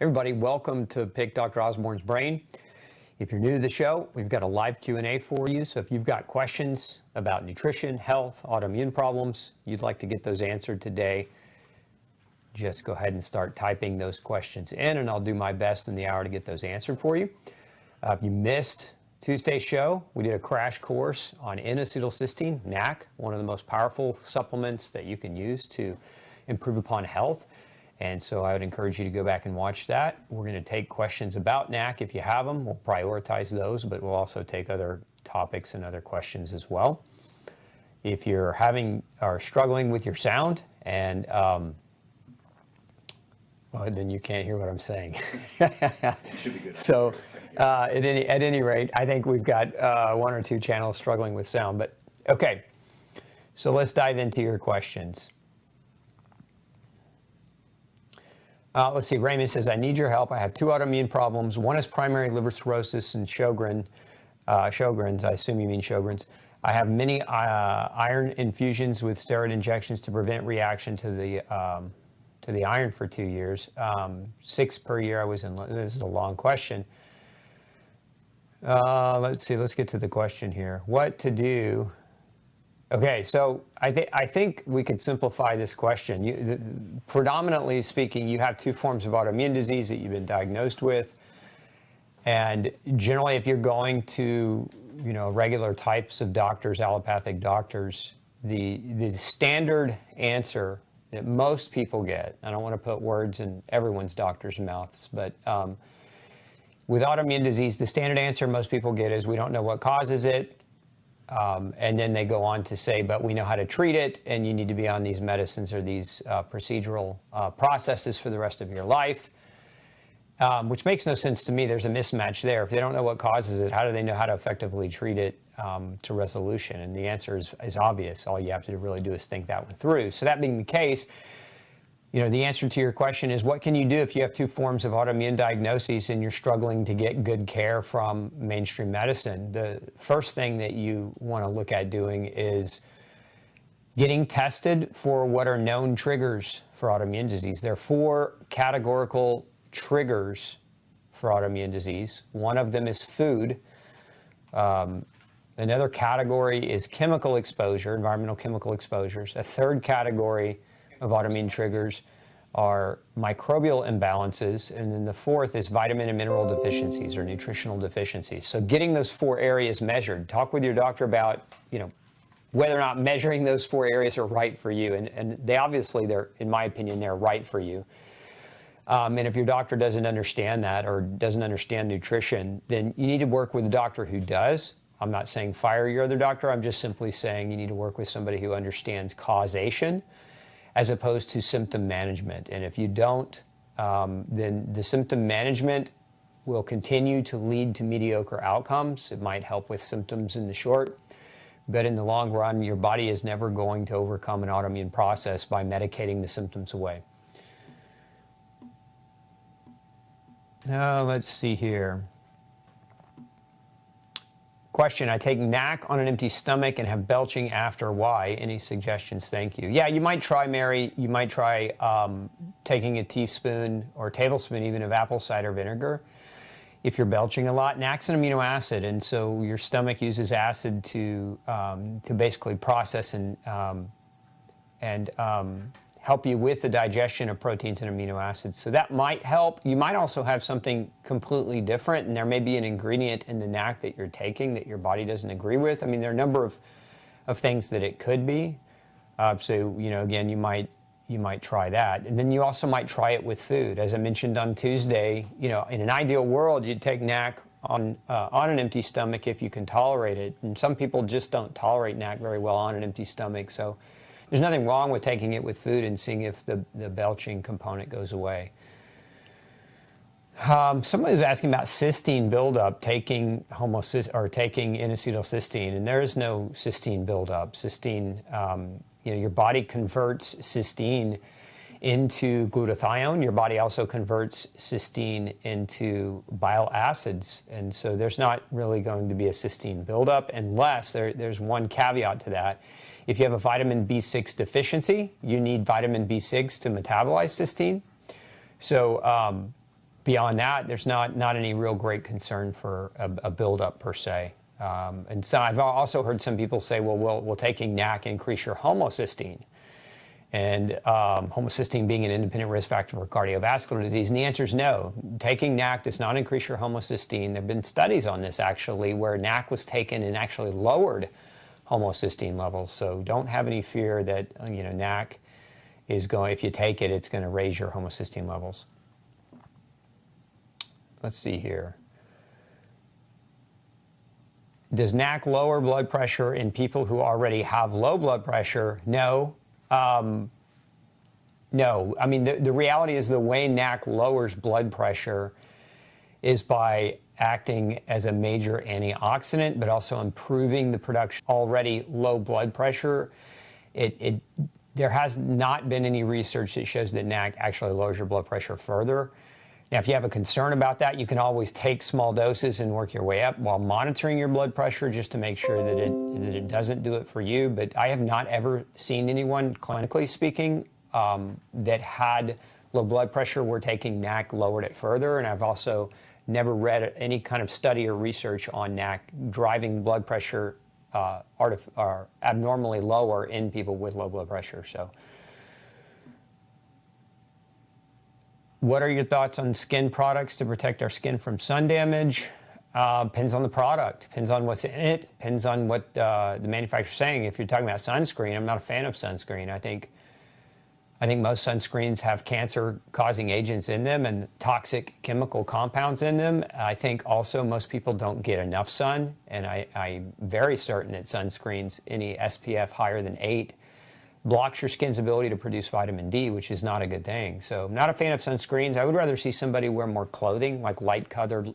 Everybody, welcome to Pick Dr. Osborne's Brain. If you're new to the show, we've got a live Q&A for you. So if you've got questions about nutrition, health, autoimmune problems, you'd like to get those answered today, just go ahead and start typing those questions in, and I'll do my best in the hour to get those answered for you. If you missed Tuesday's show, we did a crash course on N-Acetyl cysteine, NAC, one of the most powerful supplements that you can use to improve upon health. And so I would encourage you to go back and watch that. We're going to take questions about NAC if you have them. We'll prioritize those, but we'll also take other topics and other questions as well. If you're struggling with your sound and well, then you can't hear what I'm saying. Should be good. So at any rate, I think we've got one or two channels struggling with sound. But okay, so let's dive into your questions. Let's see, Raymond says, I need your help. I have two autoimmune problems. One is primary liver cirrhosis and Sjogren's. I assume you mean Sjogren's. I have many iron infusions with steroid injections to prevent reaction to the iron for 2 years. 6 per year I was in. This is a long question. Let's see, let's get to the question here. What to do? Okay, so I think we could simplify this question. Predominantly speaking, you have two forms of autoimmune disease that you've been diagnosed with. And generally, if you're going to, regular types of doctors, allopathic doctors, the standard answer that most people get, I don't want to put words in everyone's doctor's mouths, but with autoimmune disease, the standard answer most people get is we don't know what causes it. And then they go on to say, but we know how to treat it, and you need to be on these medicines or these procedural processes for the rest of your life, which makes no sense to me. There's a mismatch there. If they don't know what causes it, how do they know how to effectively treat it to resolution? And the answer is obvious. All you have to really do is think that one through. So that being the case, the answer to your question is, what can you do if you have two forms of autoimmune diagnoses and you're struggling to get good care from mainstream medicine? The first thing that you want to look at doing is getting tested for what are known triggers for autoimmune disease. There are 4 categorical triggers for autoimmune disease. One of them is food. Another category is chemical exposure, environmental chemical exposures. A third category of autoimmune triggers are microbial imbalances, and then the fourth is vitamin and mineral deficiencies or nutritional deficiencies. So getting those 4 areas measured, talk with your doctor about, whether or not measuring those 4 areas are right for you, and they obviously, in my opinion, they're right for you. And if your doctor doesn't understand that or doesn't understand nutrition, then you need to work with a doctor who does. I'm not saying fire your other doctor. I'm just simply saying you need to work with somebody who understands causation as opposed to symptom management. And if you don't, then the symptom management will continue to lead to mediocre outcomes. It might help with symptoms in the short, but in the long run, your body is never going to overcome an autoimmune process by medicating the symptoms away. Now, let's see here. Question, I take NAC on an empty stomach and have belching after. Why? Any suggestions? Thank you. Yeah, you might try, Mary, taking a teaspoon or tablespoon even of apple cider vinegar if you're belching a lot. NAC's an amino acid, and so your stomach uses acid to basically process and help you with the digestion of proteins and amino acids. So that might help. You might also have something completely different, and there may be an ingredient in the NAC that you're taking that your body doesn't agree with. I mean, there are a number of things that it could be. So, again, you might try that. And then you also might try it with food. As I mentioned on Tuesday, in an ideal world, you'd take NAC on an empty stomach if you can tolerate it. And some people just don't tolerate NAC very well on an empty stomach. So there's nothing wrong with taking it with food and seeing if the belching component goes away. Somebody was asking about cysteine buildup, taking N-Acetyl cysteine, and there is no cysteine buildup. Cysteine, your body converts cysteine into glutathione. Your body also converts cysteine into bile acids, and so there's not really going to be a cysteine buildup unless there's one caveat to that. If you have a vitamin B6 deficiency, you need vitamin B6 to metabolize cysteine. So beyond that, there's not any real great concern for a buildup per se. And so I've also heard some people say, well, will taking NAC increase your homocysteine? And homocysteine being an independent risk factor for cardiovascular disease. And the answer is no. Taking NAC does not increase your homocysteine. There have been studies on this, actually, where NAC was taken and actually lowered homocysteine levels. So don't have any fear that, NAC is going, if you take it, it's going to raise your homocysteine levels. Let's see here. Does NAC lower blood pressure in people who already have low blood pressure? No. No. I mean, the reality is the way NAC lowers blood pressure is by acting as a major antioxidant, but also improving the production of already low blood pressure. There has not been any research that shows that NAC actually lowers your blood pressure further. Now, if you have a concern about that, you can always take small doses and work your way up while monitoring your blood pressure just to make sure that it doesn't do it for you. But I have not ever seen anyone, clinically speaking, that had low blood pressure where taking NAC lowered it further. And I've also never read any kind of study or research on NAC driving blood pressure abnormally lower in people with low blood pressure. So, what are your thoughts on skin products to protect our skin from sun damage? Depends on the product, depends on what's in it, depends on what the manufacturer's saying. If you're talking about sunscreen, I'm not a fan of sunscreen. I think most sunscreens have cancer-causing agents in them and toxic chemical compounds in them. I think also most people don't get enough sun, and I'm very certain that sunscreens, any SPF higher than 8, blocks your skin's ability to produce vitamin D, which is not a good thing. So I'm not a fan of sunscreens. I would rather see somebody wear more clothing, like light-colored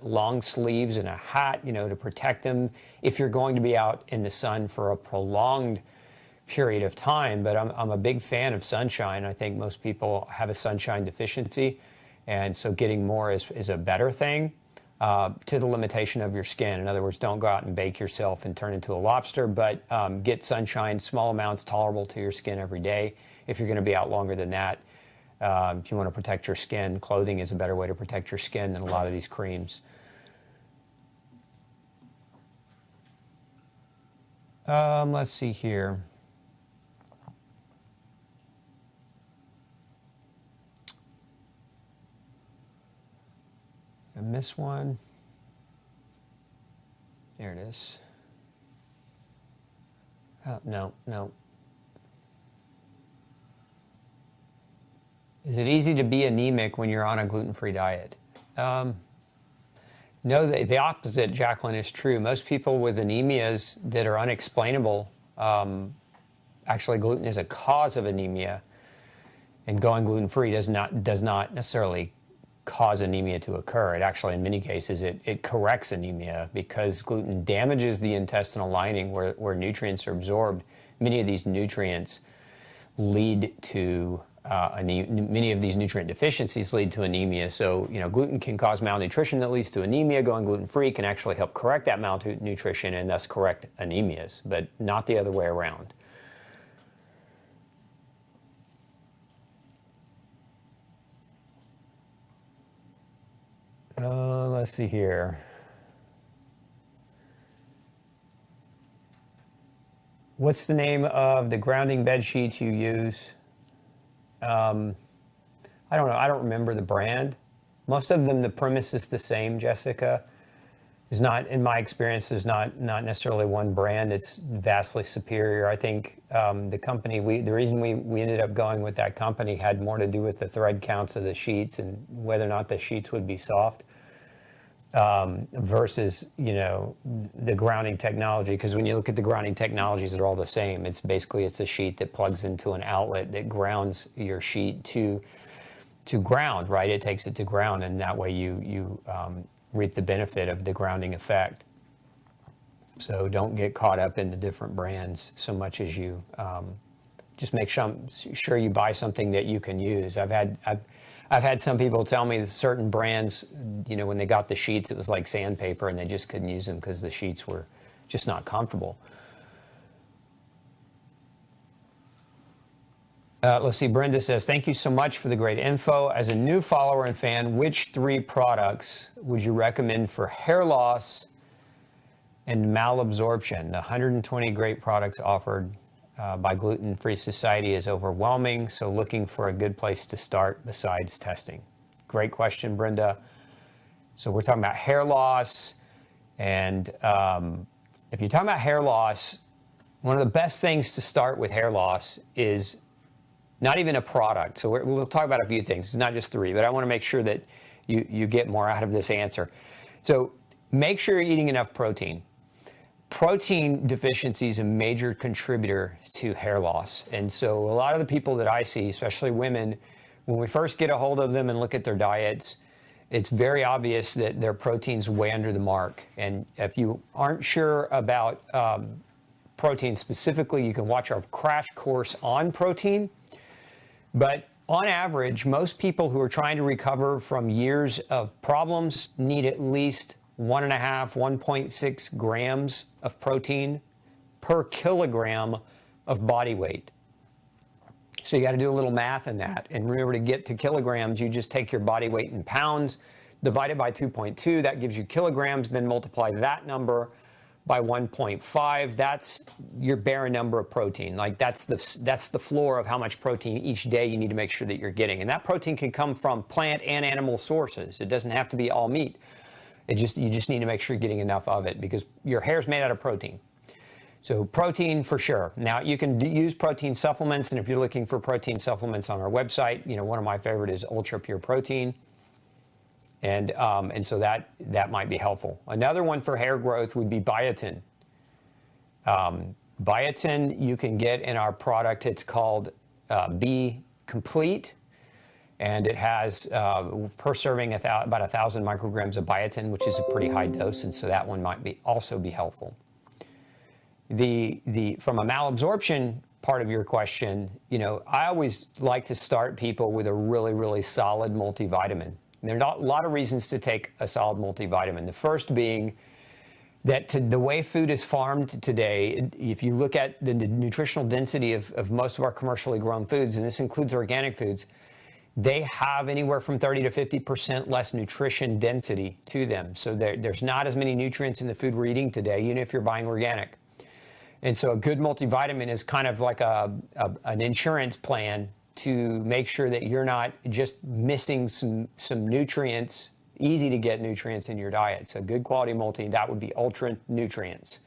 long sleeves and a hat, to protect them if you're going to be out in the sun for a prolonged period of time. But I'm a big fan of sunshine. I think most people have a sunshine deficiency, and so getting more is a better thing. To the limitation of your skin. In other words, don't go out and bake yourself and turn into a lobster, but get sunshine, small amounts tolerable to your skin every day. If you're going to be out longer than that, if you want to protect your skin, clothing is a better way to protect your skin than a lot of these creams. Let's see here. I missed one. There it is. Oh, no. Is it easy to be anemic when you're on a gluten-free diet? No, the opposite, Jacqueline, is true. Most people with anemias that are unexplainable, actually gluten is a cause of anemia, and going gluten-free does not necessarily cause anemia to occur. It actually, in many cases, it corrects anemia because gluten damages the intestinal lining where nutrients are absorbed. Many of these nutrients lead to many of these nutrient deficiencies lead to anemia. So, gluten can cause malnutrition that leads to anemia. Going gluten-free can actually help correct that malnutrition and thus correct anemias, but not the other way around. Let's see here. What's the name of the grounding bed sheets you use? I don't know. I don't remember the brand. Most of them, the premise is the same, Jessica. Is not, in my experience, there's not necessarily one brand. It's vastly superior. I think the company, the reason we ended up going with that company had more to do with the thread counts of the sheets and whether or not the sheets would be soft versus, the grounding technology. Because when you look at the grounding technologies, they're all the same. It's a sheet that plugs into an outlet that grounds your sheet to ground, right? It takes it to ground, and that way you reap the benefit of the grounding effect. So don't get caught up in the different brands so much as you just make sure you buy something that you can use. I've had some people tell me that certain brands, when they got the sheets, it was like sandpaper and they just couldn't use them because the sheets were just not comfortable. Let's see, Brenda says, thank you so much for the great info. As a new follower and fan, which 3 products would you recommend for hair loss and malabsorption? The 120 great products offered by Gluten-Free Society is overwhelming, so looking for a good place to start besides testing. Great question, Brenda. So we're talking about hair loss, and if you're talking about hair loss, one of the best things to start with hair loss is not even a product. So we'll talk about a few things. It's not just 3, but I want to make sure that you get more out of this answer. So make sure you're eating enough protein. Protein deficiency is a major contributor to hair loss. And so a lot of the people that I see, especially women, when we first get a hold of them and look at their diets, it's very obvious that their protein's way under the mark. And if you aren't sure about protein specifically, you can watch our crash course on protein. But on average, most people who are trying to recover from years of problems need at least 1.5, 1.6 grams of protein per kilogram of body weight. So you got to do a little math in that. And remember, to get to kilograms, you just take your body weight in pounds, divide it by 2.2, that gives you kilograms, then multiply that number by 1.5. That's your bare number of protein. Like that's the floor of how much protein each day you need to make sure that you're getting. And that protein can come from plant and animal sources. It doesn't have to be all meat. You just need to make sure you're getting enough of it, because your hair is made out of protein. So protein for sure. Now you can use protein supplements, and if you're looking for protein supplements on our website, one of my favorite is Ultra Pure Protein, and so that might be helpful. Another one for hair growth would be biotin. Biotin you can get in our product. It's called B Complete. And it has, per serving, about 1,000 micrograms of biotin, which is a pretty high dose, and so that one might also be helpful. From a malabsorption part of your question, I always like to start people with a really, really solid multivitamin. And there are a lot of reasons to take a solid multivitamin. The first being that the way food is farmed today, if you look at the nutritional density of most of our commercially grown foods, and this includes organic foods, they have anywhere from 30 to 50% less nutrition density to them. So there's not as many nutrients in the food we're eating today, even if you're buying organic. And so a good multivitamin is kind of like an insurance plan to make sure that you're not just missing some nutrients, easy to get nutrients in your diet. So good quality multi, that would be Ultra Nutrients,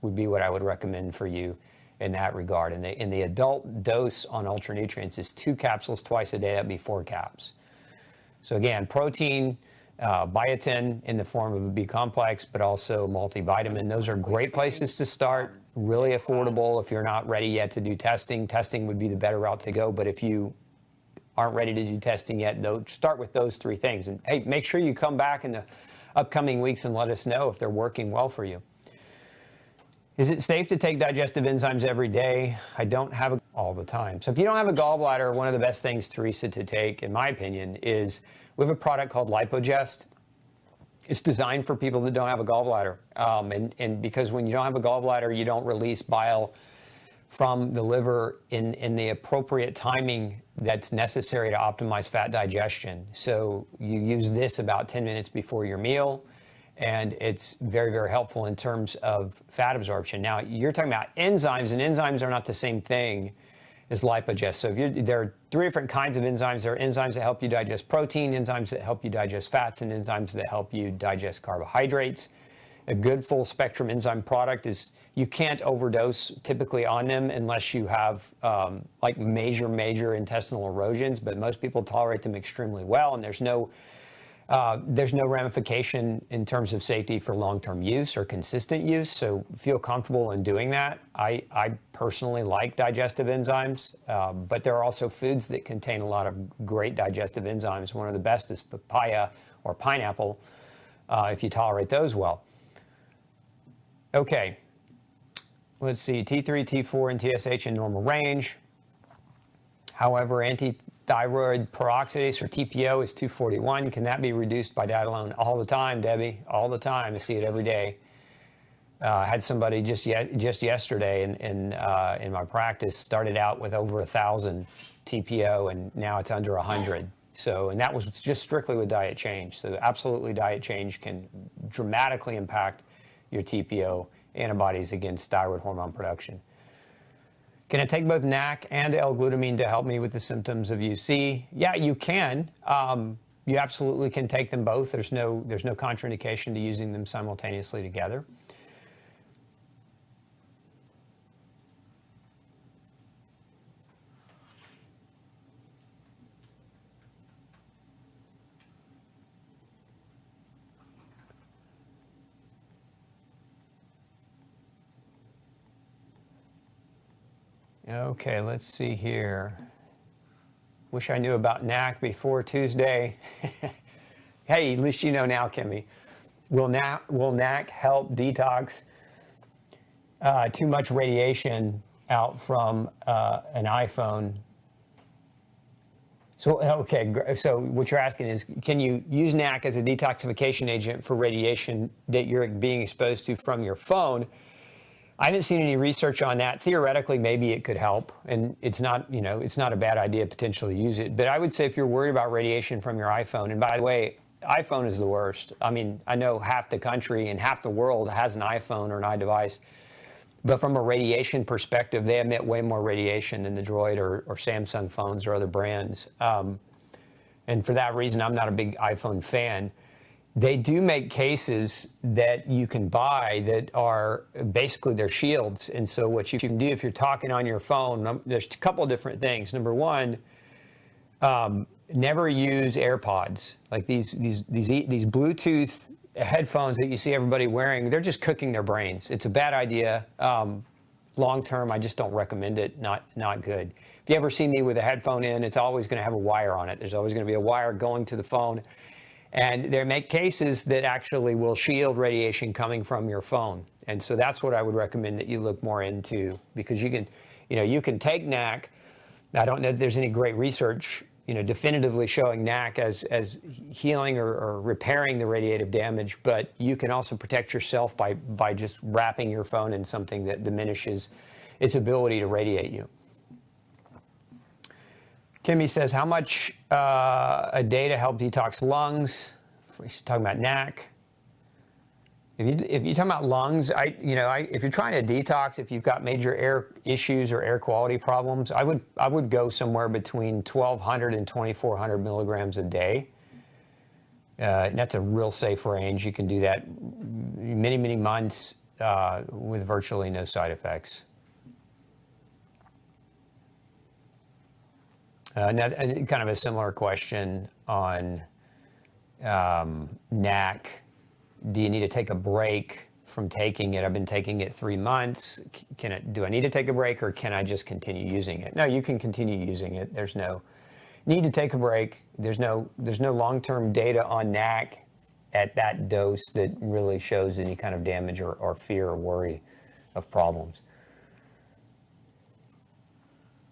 would be what I would recommend for you in that regard. And the adult dose on Ultra Nutrients is 2 capsules twice a day. That'd be 4 caps. So again, protein, biotin in the form of a B complex, but also multivitamin. Those are great places to start, really affordable. If you're not ready yet to do testing, testing would be the better route to go. But if you aren't ready to do testing yet, start with those 3 things. And hey, make sure you come back in the upcoming weeks and let us know if they're working well for you. Is it safe to take digestive enzymes every day? I don't have all the time. So if you don't have a gallbladder, one of the best things, Teresa, to take, in my opinion, is we have a product called Lipogest. It's designed for people that don't have a gallbladder. And because when you don't have a gallbladder, you don't release bile from the liver in the appropriate timing that's necessary to optimize fat digestion. So you use this about 10 minutes before your meal, and it's very, very helpful in terms of fat absorption. Now, you're talking about enzymes, and enzymes are not the same thing as Lipogest. So there are 3 different kinds of enzymes. There are enzymes that help you digest protein, enzymes that help you digest fats, and enzymes that help you digest carbohydrates. A good full spectrum enzyme product is, you can't overdose typically on them unless you have like major intestinal erosions, but most people tolerate them extremely well, and there's no ramification in terms of safety for long-term use or consistent use, so feel comfortable in doing that. I personally like digestive enzymes, but there are also foods that contain a lot of great digestive enzymes. One of the best is papaya or pineapple, if you tolerate those well. Okay, let's see, T3, T4, and TSH in normal range. However, antithyroid peroxidase, or TPO, is 241. Can that be reduced by diet alone? All the time, Debbie, all the time. I see it every day. Had somebody just yesterday in my practice started out with over 1,000 TPO, and now it's under 100. So, and that was just strictly with diet change. So absolutely, diet change can dramatically impact your TPO antibodies against thyroid hormone production. Can I take both NAC and L-glutamine to help me with the symptoms of UC? Yeah, you can. You absolutely can take them both. There's no contraindication to using them simultaneously together. Okay, let's see here. Wish I knew about NAC before Tuesday. Hey, at least you know now, Kimmy. Will NAC help detox too much radiation out from an iPhone? So, okay, so what you're asking is, can you use NAC as a detoxification agent for radiation that you're being exposed to from your phone? I haven't seen any research on that. Theoretically, maybe it could help, and it's not, it's not a bad idea potentially to use it. But I would say if you're worried about radiation from your iPhone, and by the way, iPhone is the worst. I mean, I know half the country and half the world has an iPhone or an iDevice, but from a radiation perspective, they emit way more radiation than the Droid or Samsung phones or other brands. And for that reason, I'm not a big iPhone fan. They do make cases that you can buy that are basically they're shields. And so what you can do if you're talking on your phone, there's a couple of different things. Number one, never use AirPods. Like these Bluetooth headphones that you see everybody wearing, they're just cooking their brains. It's a bad idea. Long term, I just don't recommend it. Not good. If you ever see me with a headphone in, it's always going to have a wire on it. There's always going to be a wire going to the phone. And they make cases that actually will shield radiation coming from your phone. And so that's what I would recommend that you look more into, because you can take NAC. I don't know if there's any great research, definitively showing NAC as healing or repairing the radiative damage, but you can also protect yourself by just wrapping your phone in something that diminishes its ability to radiate you. Kimmy says, how much a day to help detox lungs? She's talking about NAC. If you're talking about lungs, if you're trying to detox, if you've got major air issues or air quality problems, I would go somewhere between 1,200 and 2,400 milligrams a day. And that's a real safe range. You can do that many, many months with virtually no side effects. Now, kind of a similar question on NAC. Do you need to take a break from taking it? I've been taking it 3 months. Do I need to take a break, or can I just continue using it? No, you can continue using it. There's no need to take a break. There's no long-term data on NAC at that dose that really shows any kind of damage or fear or worry of problems.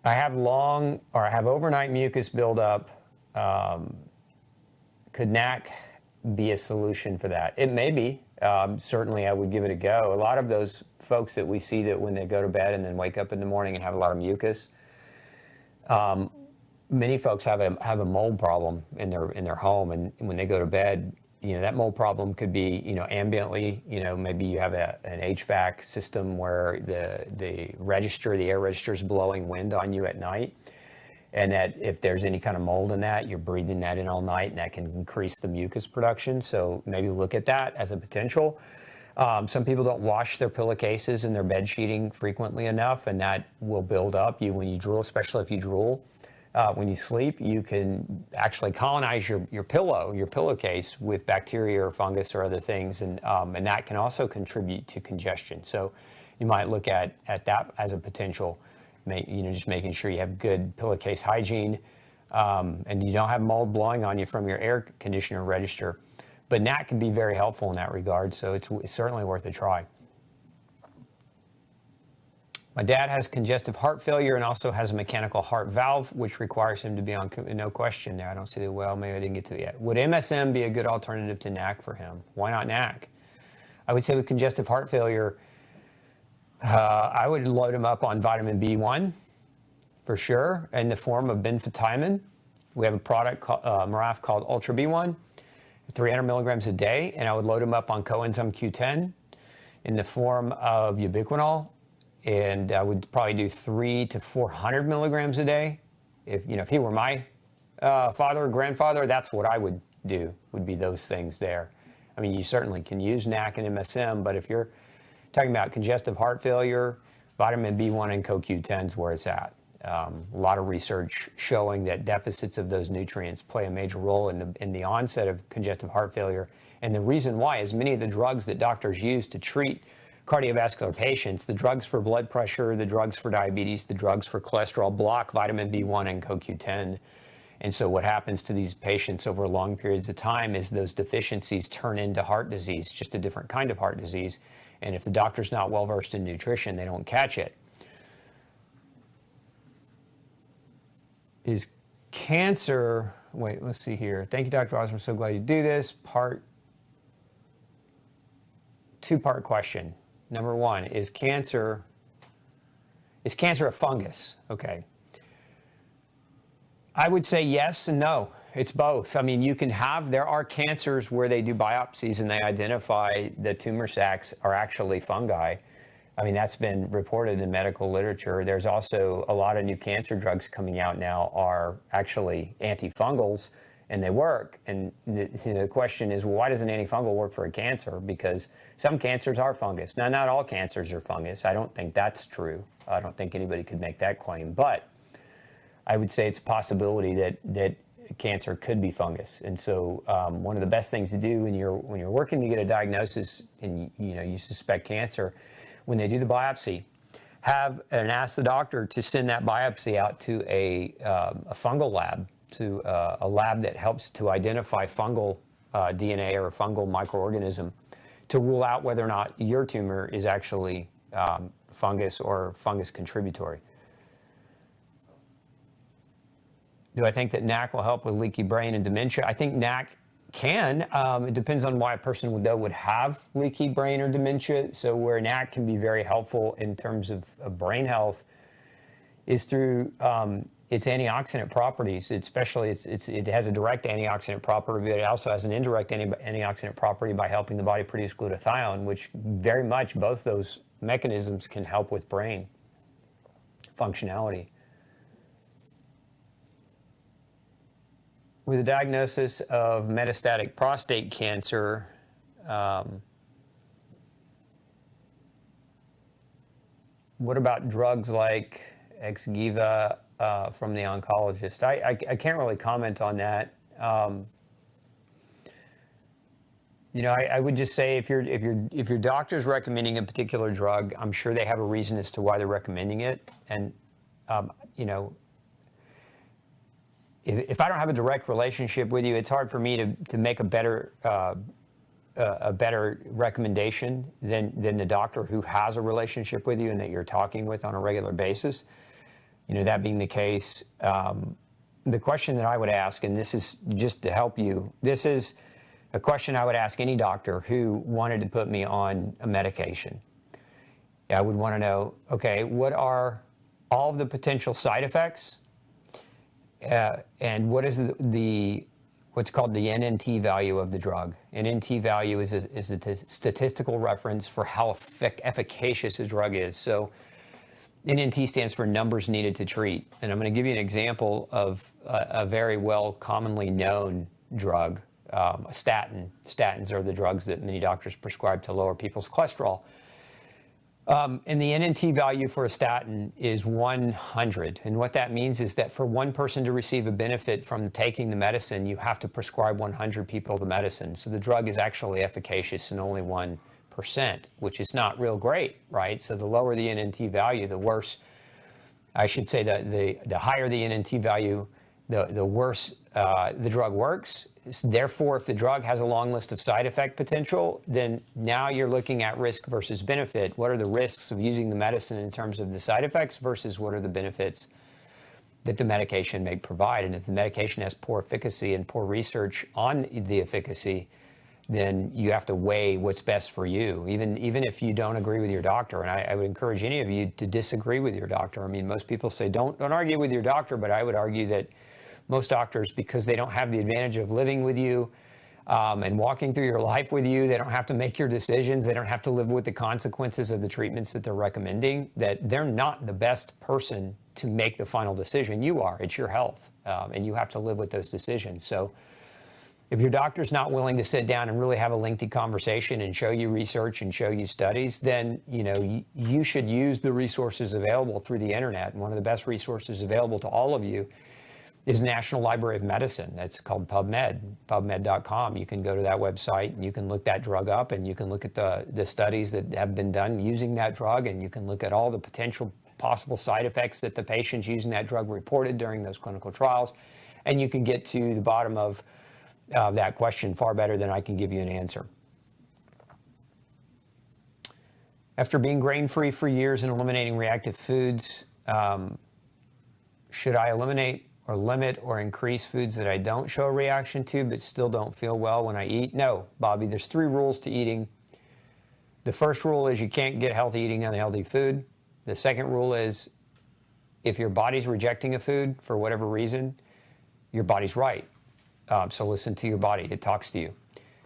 I have overnight mucus buildup. Could NAC be a solution for that? It may be. Certainly, I would give it a go. A lot of those folks that we see that when they go to bed and then wake up in the morning and have a lot of mucus, many folks have a mold problem in their home, and when they go to bed, that mold problem could be, ambiently, maybe you have an HVAC system where the air register is blowing wind on you at night. And that if there's any kind of mold in that, you're breathing that in all night, and that can increase the mucus production. So maybe look at that as a potential. Some people don't wash their pillowcases and their bed sheeting frequently enough, and that will build up. When you drool, especially if you drool, when you sleep, you can actually colonize your pillowcase with bacteria or fungus or other things, and that can also contribute to congestion. So you might look at that as a potential. Just making sure you have good pillowcase hygiene, and you don't have mold blowing on you from your air conditioner register. But NAC can be very helpful in that regard, so it's certainly worth a try. My dad has congestive heart failure and also has a mechanical heart valve, which requires him to be on, no question there. I don't see the well, maybe I didn't get to it yet. Would MSM be a good alternative to NAC for him? Why not NAC? I would say with congestive heart failure, I would load them up on vitamin B1 for sure in the form of benfotiamine. We have a product called Maraf called Ultra B1, 300 milligrams a day, and I would load them up on coenzyme Q10 in the form of ubiquinol, and I would probably do 300 to 400 milligrams a day. If he were my father or grandfather, that's what I would do, would be those things there. I mean, you certainly can use NAC and MSM, but if you're talking about congestive heart failure, vitamin B1 and CoQ10 is where it's at. A lot of research showing that deficits of those nutrients play a major role in the onset of congestive heart failure. And the reason why is many of the drugs that doctors use to treat cardiovascular patients, the drugs for blood pressure, the drugs for diabetes, the drugs for cholesterol, block vitamin B1 and CoQ10. And so what happens to these patients over long periods of time is those deficiencies turn into heart disease, just a different kind of heart disease. And if the doctor's not well versed in nutrition, they don't catch it. Is cancer, wait, let's see here. Thank you, Dr. Osborne. I'm so glad you do this. Two-part question. Number one, is cancer a fungus? Okay. I would say yes and no. It's both. I mean, there are cancers where they do biopsies and they identify the tumor sacs are actually fungi. I mean, that's been reported in medical literature. There's also a lot of new cancer drugs coming out now are actually antifungals, and they work. And the question is, well, why does an antifungal work for a cancer? Because some cancers are fungus. Now, not all cancers are fungus. I don't think that's true. I don't think anybody could make that claim. But I would say it's a possibility that cancer could be fungus. And so one of the best things to do when you're working to get a diagnosis and you suspect cancer, when they do the biopsy, ask the doctor to send that biopsy out to a fungal lab, to a lab that helps to identify fungal DNA or a fungal microorganism to rule out whether or not your tumor is actually fungus or fungus contributory. Do I think that NAC will help with leaky brain and dementia? I think NAC can. It depends on why a person would have leaky brain or dementia. So where NAC can be very helpful in terms of brain health is through its antioxidant properties. It has a direct antioxidant property, but it also has an indirect antioxidant property by helping the body produce glutathione, which very much both those mechanisms can help with brain functionality. With a diagnosis of metastatic prostate cancer, what about drugs like Exgiva from the oncologist? I can't really comment on that. I would just say if your doctor's recommending a particular drug, I'm sure they have a reason as to why they're recommending it. And if I don't have a direct relationship with you, it's hard for me to make a better recommendation than the doctor who has a relationship with you and that you're talking with on a regular basis. That being the case, the question that I would ask, and this is just to help you, this is a question I would ask any doctor who wanted to put me on a medication. I would want to know, okay, what are all of the potential side effects? And what is what's called the NNT value of the drug? NNT value is a statistical reference for how efficacious a drug is. So NNT stands for numbers needed to treat. And I'm going to give you an example of a very well commonly known drug, a statin. Statins are the drugs that many doctors prescribe to lower people's cholesterol. And the NNT value for a statin is 100. And what that means is that for one person to receive a benefit from taking the medicine, you have to prescribe 100 people the medicine. So the drug is actually efficacious in only 1%, which is not real great, right? So the lower the NNT value, the worse. I should say that the higher the NNT value, the worse the drug works. Therefore, if the drug has a long list of side effect potential, then now you're looking at risk versus benefit. What are the risks of using the medicine in terms of the side effects versus what are the benefits that the medication may provide? And if the medication has poor efficacy and poor research on the efficacy, then you have to weigh what's best for you, even if you don't agree with your doctor. And I would encourage any of you to disagree with your doctor. I mean, most people say don't argue with your doctor, but I would argue that most doctors, because they don't have the advantage of living with you and walking through your life with you, they don't have to make your decisions, they don't have to live with the consequences of the treatments that they're recommending, that they're not the best person to make the final decision. You are. It's your health, and you have to live with those decisions. So if your doctor's not willing to sit down and really have a lengthy conversation and show you research and show you studies, then you should use the resources available through the internet. And one of the best resources available to all of you is National Library of Medicine. That's called PubMed, pubmed.com. You can go to that website and you can look that drug up, and you can look at the studies that have been done using that drug, and you can look at all the potential possible side effects that the patients using that drug reported during those clinical trials, and you can get to the bottom of that question far better than I can give you an answer. After being grain-free for years and eliminating reactive foods, should I eliminate or limit or increase foods that I don't show a reaction to but still don't feel well when I eat? No, Bobby, there's 3 rules to eating. The first rule is you can't get healthy eating unhealthy food. The second rule is if your body's rejecting a food for whatever reason, your body's right. So listen to your body, it talks to you.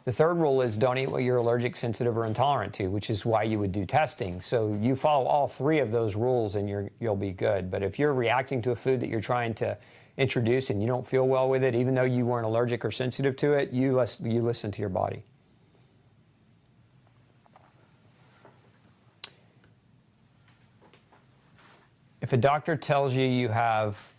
The third rule is don't eat what you're allergic, sensitive, or intolerant to, which is why you would do testing. So you follow all 3 of those rules and you'll be good. But if you're reacting to a food that you're trying to introduce and you don't feel well with it, even though you weren't allergic or sensitive to it, you listen to your body. If a doctor tells you you have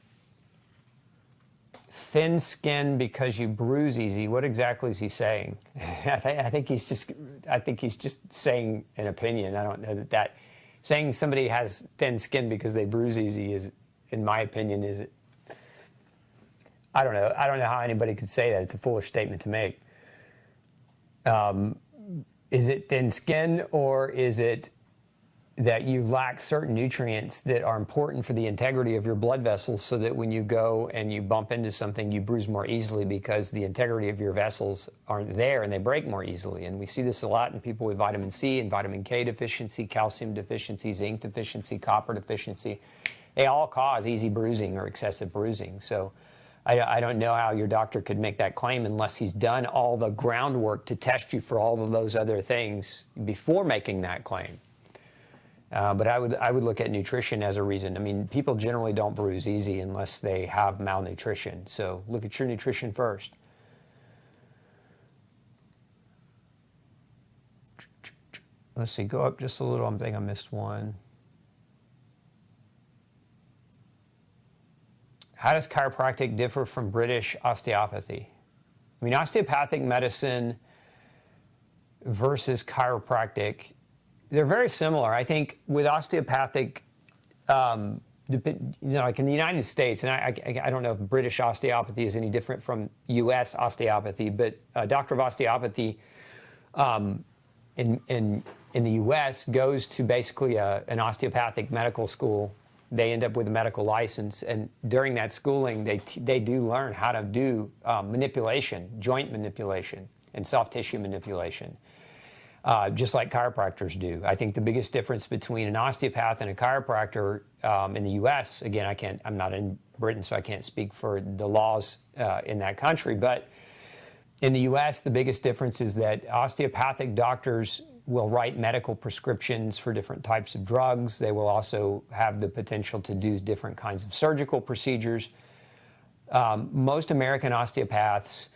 thin skin because you bruise easy, what exactly is he saying? I think he's just saying an opinion. I don't know that saying somebody has thin skin because they bruise easy is, in my opinion, I don't know how anybody could say that. It's a foolish statement to make. Is it thin skin, or is it that you lack certain nutrients that are important for the integrity of your blood vessels, so that when you go and you bump into something, you bruise more easily because the integrity of your vessels aren't there and they break more easily? And we see this a lot in people with vitamin C and vitamin K deficiency, calcium deficiency, zinc deficiency, copper deficiency. They all cause easy bruising or excessive bruising. So I don't know how your doctor could make that claim unless he's done all the groundwork to test you for all of those other things before making that claim. But I would look at nutrition as a reason. I mean, people generally don't bruise easy unless they have malnutrition. So look at your nutrition first. Let's see, go up just a little. I think I missed one. How does chiropractic differ from British osteopathy? I mean, osteopathic medicine versus chiropractic, they're very similar. I think with osteopathic, like in the United States, and I don't know if British osteopathy is any different from U.S. osteopathy, but a doctor of osteopathy in the U.S. goes to basically an osteopathic medical school. They end up with a medical license, and during that schooling, they do learn how to do manipulation, joint manipulation, and soft tissue manipulation. Just like chiropractors do. I think the biggest difference between an osteopath and a chiropractor in the U.S., again, I'm not in Britain, so I can't speak for the laws in that country, but in the U.S., the biggest difference is that osteopathic doctors will write medical prescriptions for different types of drugs. They will also have the potential to do different kinds of surgical procedures. Most American osteopaths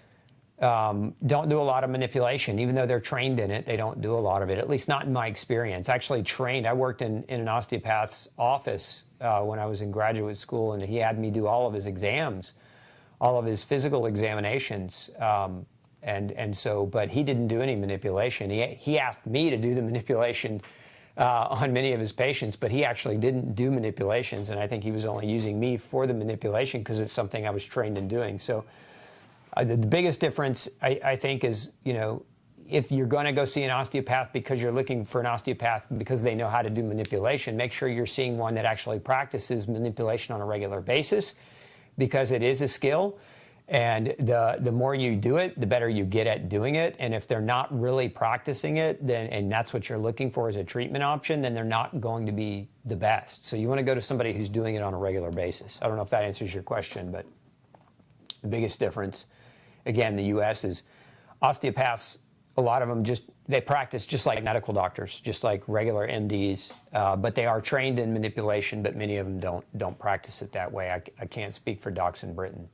don't do a lot of manipulation. Even though they're trained in it, they don't do a lot of it, at least not in my experience. Actually trained, I worked in an osteopath's office when I was in graduate school, and he had me do all of his exams, all of his physical examinations. But he didn't do any manipulation. He asked me to do the manipulation on many of his patients, but he actually didn't do manipulations, and I think he was only using me for the manipulation because it's something I was trained in doing. So the biggest difference, I think, is, if you're going to go see an osteopath because you're looking for an osteopath because they know how to do manipulation, make sure you're seeing one that actually practices manipulation on a regular basis, because it is a skill. And the more you do it, the better you get at doing it. And if they're not really practicing it, then, and that's what you're looking for as a treatment option, then they're not going to be the best. So you want to go to somebody who's doing it on a regular basis. I don't know if that answers your question, but the biggest difference, again, the U.S. is osteopaths, a lot of them they practice just like medical doctors, just like regular MDs, but they are trained in manipulation, but many of them don't practice it that way. I can't speak for docs in Britain.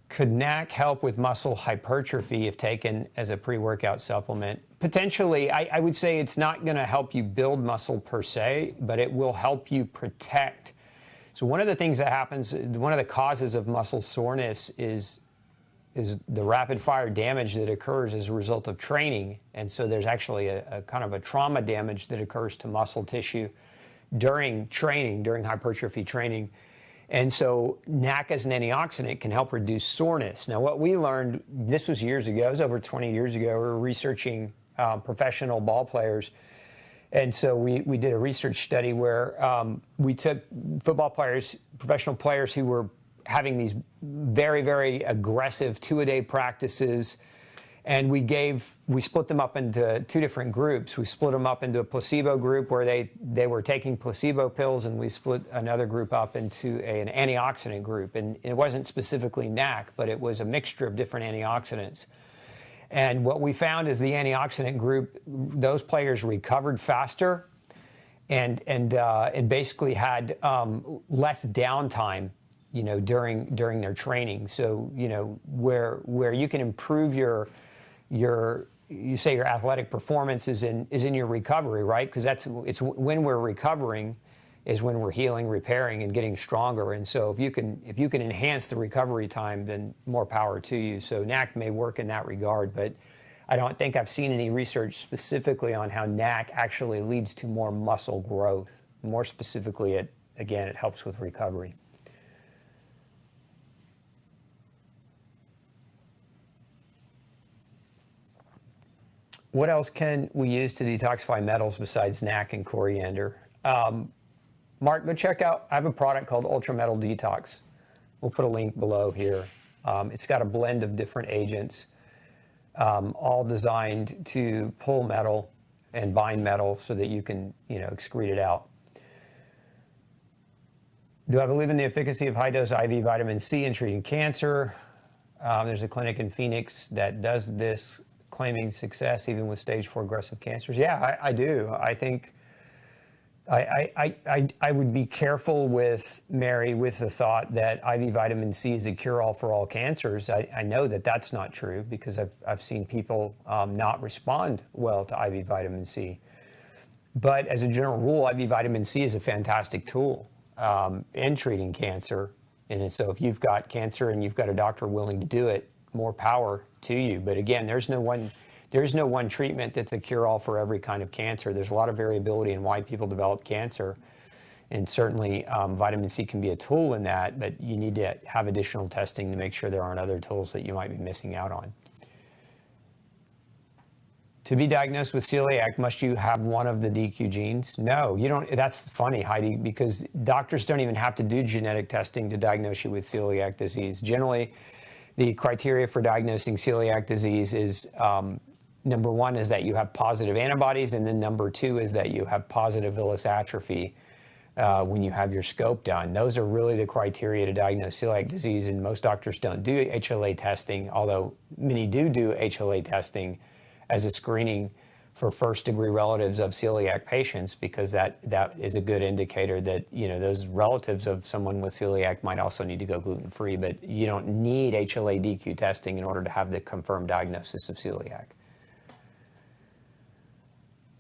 Could Knack help with muscle hypertrophy if taken as a pre-workout supplement? Potentially. I would say it's not going to help you build muscle per se, but it will help you protect. So one of the things that happens, one of the causes of muscle soreness is the rapid fire damage that occurs as a result of training. And so there's actually a kind of a trauma damage that occurs to muscle tissue during training, during hypertrophy training. And so NAC as an antioxidant can help reduce soreness. Now, what we learned, this was years ago, it was over 20 years ago, we were researching professional ball players. And so we did a research study where we took football players, professional players who were having these very, very aggressive 2-a-day practices. And we split them up into 2 different groups. We split them up into a placebo group where they were taking placebo pills, and we split another group up into an antioxidant group. And it wasn't specifically NAC, but it was a mixture of different antioxidants. And what we found is the antioxidant group, those players recovered faster and basically had less downtime, during their training. So, where you can improve you say your athletic performance is in your recovery, right? Because it's when we're recovering is when we're healing, repairing, and getting stronger. And so if you can enhance the recovery time, then more power to you. So NAC may work in that regard, but I don't think I've seen any research specifically on how NAC actually leads to more muscle growth. More specifically, it helps with recovery. What else can we use to detoxify metals besides NAC and coriander? Mark, go check out, I have a product called Ultra Metal Detox. We'll put a link below here. It's got a blend of different agents, all designed to pull metal and bind metal so that you can, excrete it out. Do I believe in the efficacy of high-dose IV vitamin C in treating cancer? There's a clinic in Phoenix that does this, claiming success even with stage 4 aggressive cancers. Yeah, I do. I think I would be careful with Mary with the thought that IV vitamin C is a cure-all for all cancers. I know that that's not true because I've seen people not respond well to IV vitamin C. But as a general rule, IV vitamin C is a fantastic tool in treating cancer. And so if you've got cancer and you've got a doctor willing to do it, more power to you. But again, there's no one treatment that's a cure-all for every kind of cancer. There's a lot of variability in why people develop cancer. And certainly vitamin C can be a tool in that, but you need to have additional testing to make sure there aren't other tools that you might be missing out on. To be diagnosed with celiac, must you have one of the DQ genes? No, you don't. That's funny, Heidi, because doctors don't even have to do genetic testing to diagnose you with celiac disease. Generally, the criteria for diagnosing celiac disease is number 1 is that you have positive antibodies, and then number 2 is that you have positive villus atrophy when you have your scope done. Those are really the criteria to diagnose celiac disease, and most doctors don't do HLA testing, although many do HLA testing as a screening for first-degree relatives of celiac patients, because that is a good indicator that those relatives of someone with celiac might also need to go gluten-free, but you don't need HLA DQ testing in order to have the confirmed diagnosis of celiac.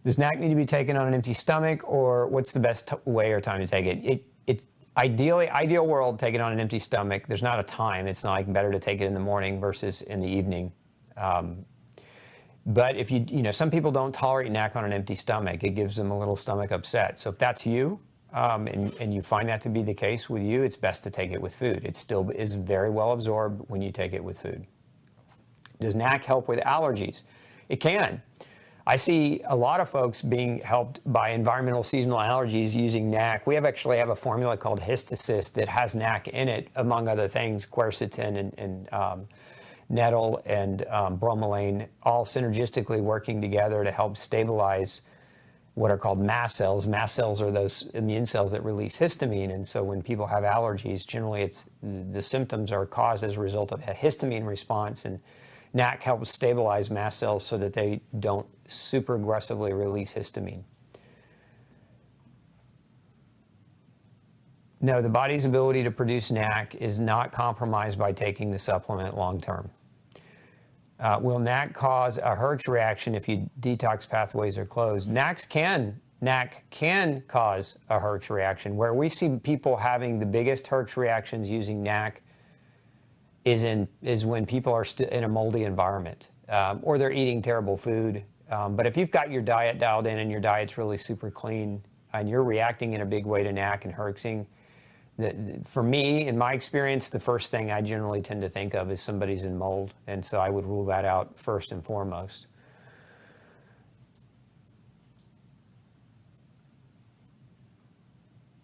Does NAC need to be taken on an empty stomach, or what's the best way or time to take it? It's ideal world, take it on an empty stomach. There's not a time. It's not like better to take it in the morning versus in the evening. But if some people don't tolerate NAC on an empty stomach. It gives them a little stomach upset. So if that's you, and you find that to be the case with you, it's best to take it with food. It still is very well absorbed when you take it with food. Does NAC help with allergies? It can. I see a lot of folks being helped by environmental seasonal allergies using NAC. We actually have a formula called Histacyst that has NAC in it, among other things, quercetin and nettle and bromelain, all synergistically working together to help stabilize what are called mast cells. Mast cells are those immune cells that release histamine, and so when people have allergies, generally the symptoms are caused as a result of a histamine response, and NAC helps stabilize mast cells so that they don't super aggressively release histamine. No, the body's ability to produce NAC is not compromised by taking the supplement long term. Will NAC cause a Herx reaction if your detox pathways are closed? NAC can cause a Herx reaction. Where we see people having the biggest Herx reactions using NAC is when people are in a moldy environment, or they're eating terrible food. But if you've got your diet dialed in and your diet's really super clean and you're reacting in a big way to NAC and Herxing, for me, in my experience, the first thing I generally tend to think of is somebody's in mold, and so I would rule that out first and foremost.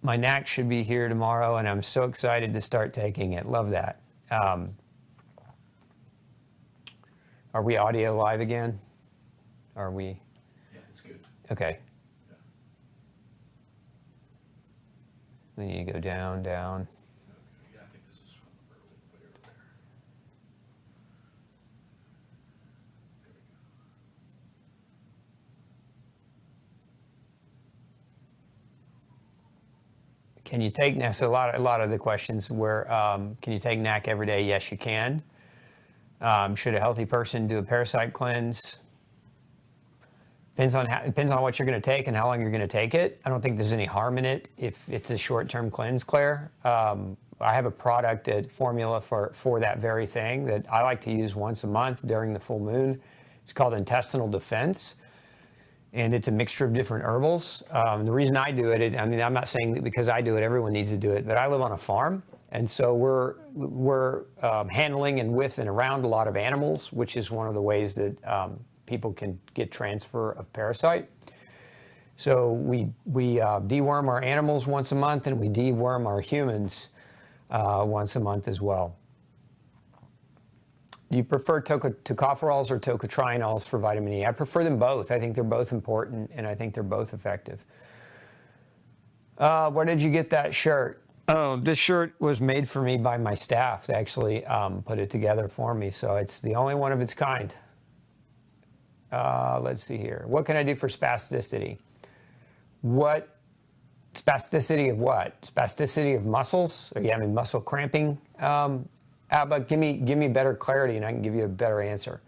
My NAC should be here tomorrow, and I'm so excited to start taking it. Love that. Are we audio live again? Are we? Yeah, it's good. Okay. Yeah. Then you go down, down. Okay. Yeah, I think this is from early. Put it over there. There we go. Can you take NAC? So a lot of the questions were, can you take NAC every day? Yes, you can. Should a healthy person do a parasite cleanse? Depends on what you're going to take and how long you're going to take it. I don't think there's any harm in it if it's a short-term cleanse, Claire. I have a product, a formula for that very thing that I like to use once a month during the full moon. It's called Intestinal Defense, and it's a mixture of different herbals. The reason I do it is, I mean, I'm not saying that because I do it, everyone needs to do it, but I live on a farm, and so we're handling and with and around a lot of animals, which is one of the ways that people can get transfer of parasite. So we deworm our animals once a month, and we deworm our humans once a month as well. Do you prefer tocopherols or tocotrienols for vitamin E? I prefer them both. I think they're both important, and I think they're both effective. Where did you get that shirt? Oh, this shirt was made for me by my staff. They actually put it together for me, so it's the only one of its kind. Let's see here. What can I do for spasticity? What spasticity of what? Spasticity of muscles? Are you having muscle cramping? But give me better clarity, and I can give you a better answer.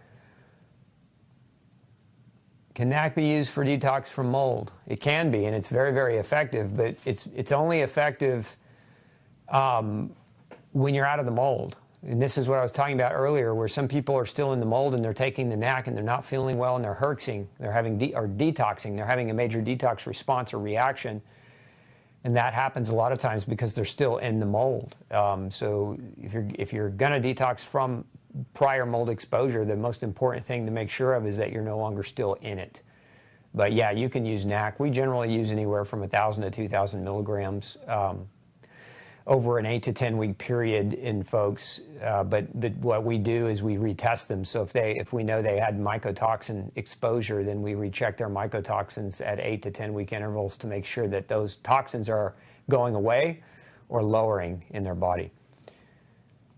Can NAC be used for detox from mold? It can be, and it's very, very effective. But it's only effective when you're out of the mold. And this is what I was talking about earlier, where some people are still in the mold and they're taking the NAC and they're not feeling well and they're herxing, they're having or detoxing, they're having a major detox response or reaction. And that happens a lot of times because they're still in the mold. So if you're going to detox from prior mold exposure, the most important thing to make sure of is that you're no longer still in it. But yeah, you can use NAC. We generally use anywhere from 1,000 to 2,000 milligrams over an 8 to 10 week period in folks. But what we do is we retest them. So if we know they had mycotoxin exposure, then we recheck their mycotoxins at 8 to 10 week intervals to make sure that those toxins are going away or lowering in their body.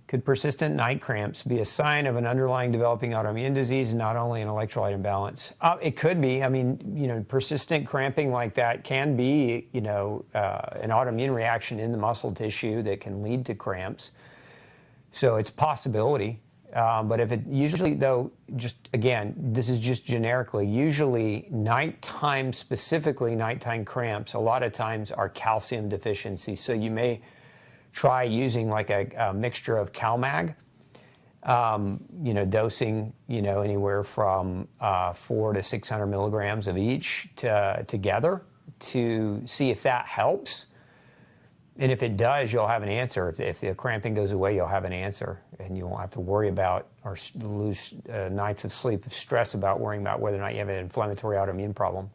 Could persistent night cramps be a sign of an underlying developing autoimmune disease, not only an electrolyte imbalance? It could be. I mean, persistent cramping like that can be, an autoimmune reaction in the muscle tissue that can lead to cramps. So it's a possibility. But if it usually, though, just again, this is just generically, usually nighttime, specifically nighttime cramps, a lot of times are calcium deficiency. So you may try using like a mixture of CalMag, dosing, anywhere from 400 to 600 milligrams of each together to see if that helps. And if it does, you'll have an answer. If the cramping goes away, you'll have an answer, and you won't have to worry about or lose nights of sleep of stress about worrying about whether or not you have an inflammatory autoimmune problem.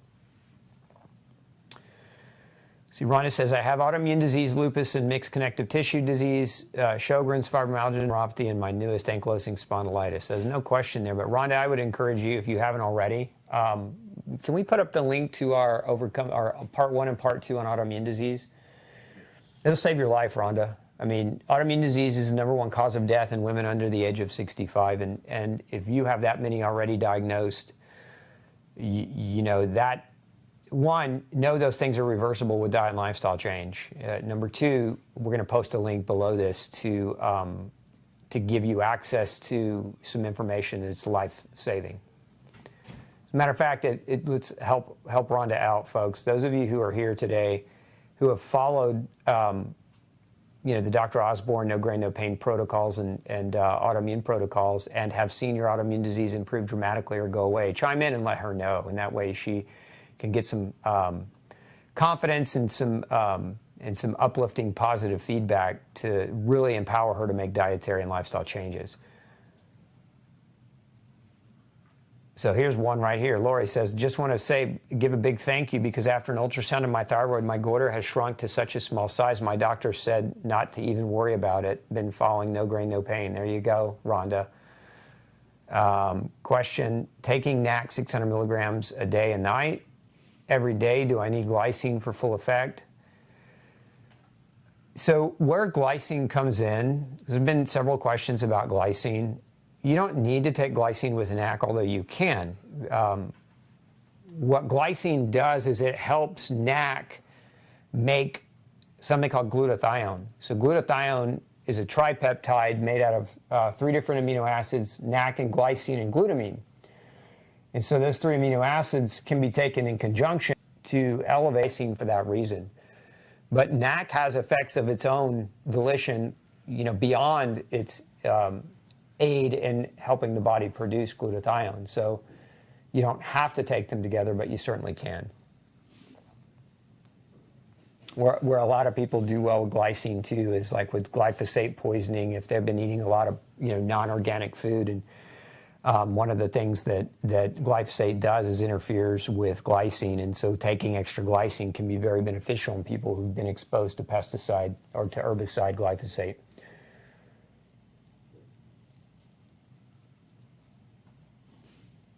See, Rhonda says, I have autoimmune disease, lupus, and mixed connective tissue disease, Sjogren's, fibromyalgia, neuropathy, and my newest ankylosing spondylitis. There's no question there. But Rhonda, I would encourage you, if you haven't already, can we put up the link to our part 1 and part 2 on autoimmune disease? It'll save your life, Rhonda. I mean, autoimmune disease is the #1 cause of death in women under the age of 65. And if you have that many already diagnosed, you know that, one, know those things are reversible with diet and lifestyle change. Number 2, we're going to post a link below this to give you access to some information that's life-saving. As a matter of fact, let's help Rhonda out, folks. Those of you who are here today who have followed the Dr. Osborne no grain, no pain protocols and autoimmune protocols and have seen your autoimmune disease improve dramatically or go away, chime in and let her know. And that way she can get some confidence and some uplifting positive feedback to really empower her to make dietary and lifestyle changes. So here's one right here. Lori says, just want to give a big thank you because after an ultrasound of my thyroid, my goiter has shrunk to such a small size. My doctor said not to even worry about it. Been following no grain, no pain. There you go, Rhonda. Question, taking NAC 600 milligrams a day and night. Every day, do I need glycine for full effect? So where glycine comes in, there's been several questions about glycine. You don't need to take glycine with NAC, although you can. What glycine does is it helps NAC make something called glutathione. So glutathione is a tripeptide made out of 3 different amino acids, NAC and glycine and glutamine. And so those 3 amino acids can be taken in conjunction to elevate glycine for that reason. But NAC has effects of its own volition, beyond its aid in helping the body produce glutathione. So you don't have to take them together, but you certainly can. Where a lot of people do well with glycine too is like with glyphosate poisoning, if they've been eating a lot of non-organic food. And one of the things that glyphosate does is interferes with glycine, and so taking extra glycine can be very beneficial in people who've been exposed to pesticide or to herbicide glyphosate.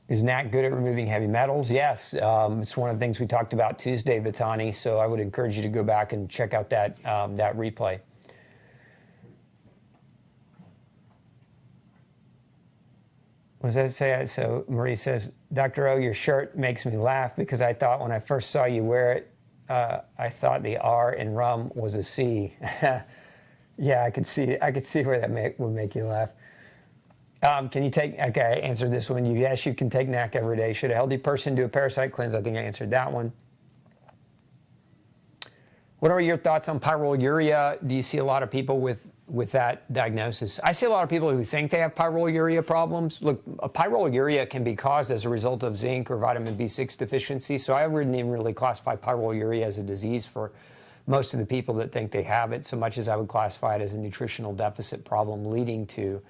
Is NAC good at removing heavy metals? Yes, it's one of the things we talked about Tuesday, Vitani, so I would encourage you to go back and check out that replay. What does that say? So Marie says, Dr. O, your shirt makes me laugh because I thought when I first saw you wear it, I thought the R in rum was a C. Yeah, I could see where that would make you laugh. Can you take, okay, I answered this one. Yes, you can take NAC every day. Should a healthy person do a parasite cleanse? I think I answered that one. What are your thoughts on pyroluria? Do you see a lot of people with that diagnosis? I see a lot of people who think they have pyroluria problems. Look, pyroluria can be caused as a result of zinc or vitamin B6 deficiency, so I wouldn't even really classify pyroluria as a disease for most of the people that think they have it, so much as I would classify it as a nutritional deficit problem leading to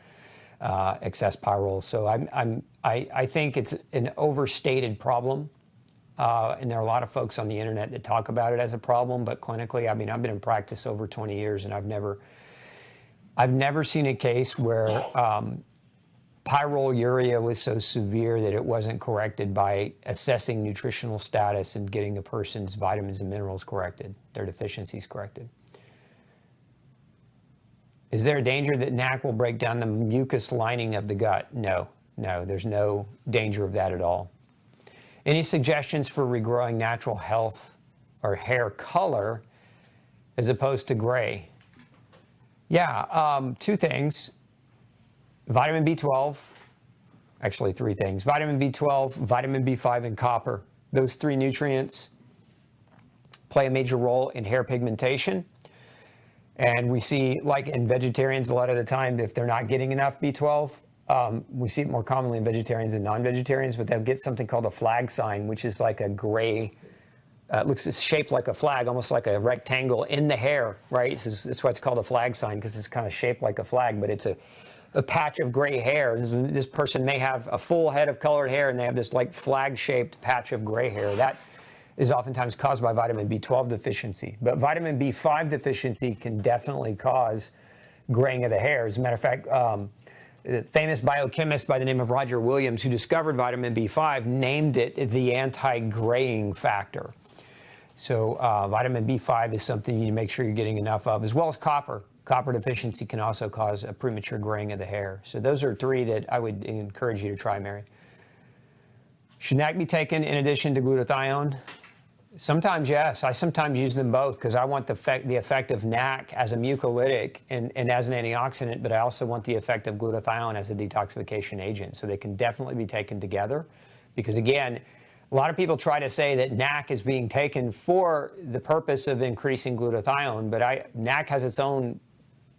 excess pyrrole. So I think it's an overstated problem, and there are a lot of folks on the internet that talk about it as a problem, but clinically, I mean, I've been in practice over 20 years, and I've never seen a case where pyroluria was so severe that it wasn't corrected by assessing nutritional status and getting a person's vitamins and minerals corrected, their deficiencies corrected. Is there a danger that NAC will break down the mucus lining of the gut? No, there's no danger of that at all. Any suggestions for regrowing natural health or hair color as opposed to gray? Yeah, 2 things. Vitamin B12, actually 3 things. Vitamin B12, vitamin B5, and copper. Those 3 nutrients play a major role in hair pigmentation. And we see, like in vegetarians, a lot of the time, if they're not getting enough B12, we see it more commonly in vegetarians than non-vegetarians, but they'll get something called a flag sign, which is like a gray It's shaped like a flag, almost like a rectangle in the hair, right? That's why it's called a flag sign, because it's kind of shaped like a flag, but it's a patch of gray hair. This person may have a full head of colored hair, and they have this like flag-shaped patch of gray hair. That is oftentimes caused by vitamin B12 deficiency. But vitamin B5 deficiency can definitely cause graying of the hair. As a matter of fact, a famous biochemist by the name of Roger Williams, who discovered vitamin B5, named it the anti-graying factor. So vitamin B5 is something you need to make sure you're getting enough of, as well as copper. Copper deficiency can also cause a premature graying of the hair. So those are 3 that I would encourage you to try, Mary. Should NAC be taken in addition to glutathione? Sometimes, yes. I sometimes use them both because I want the effect of NAC as a mucolytic and as an antioxidant, but I also want the effect of glutathione as a detoxification agent. So they can definitely be taken together because, again, a lot of people try to say that NAC is being taken for the purpose of increasing glutathione, but NAC has its own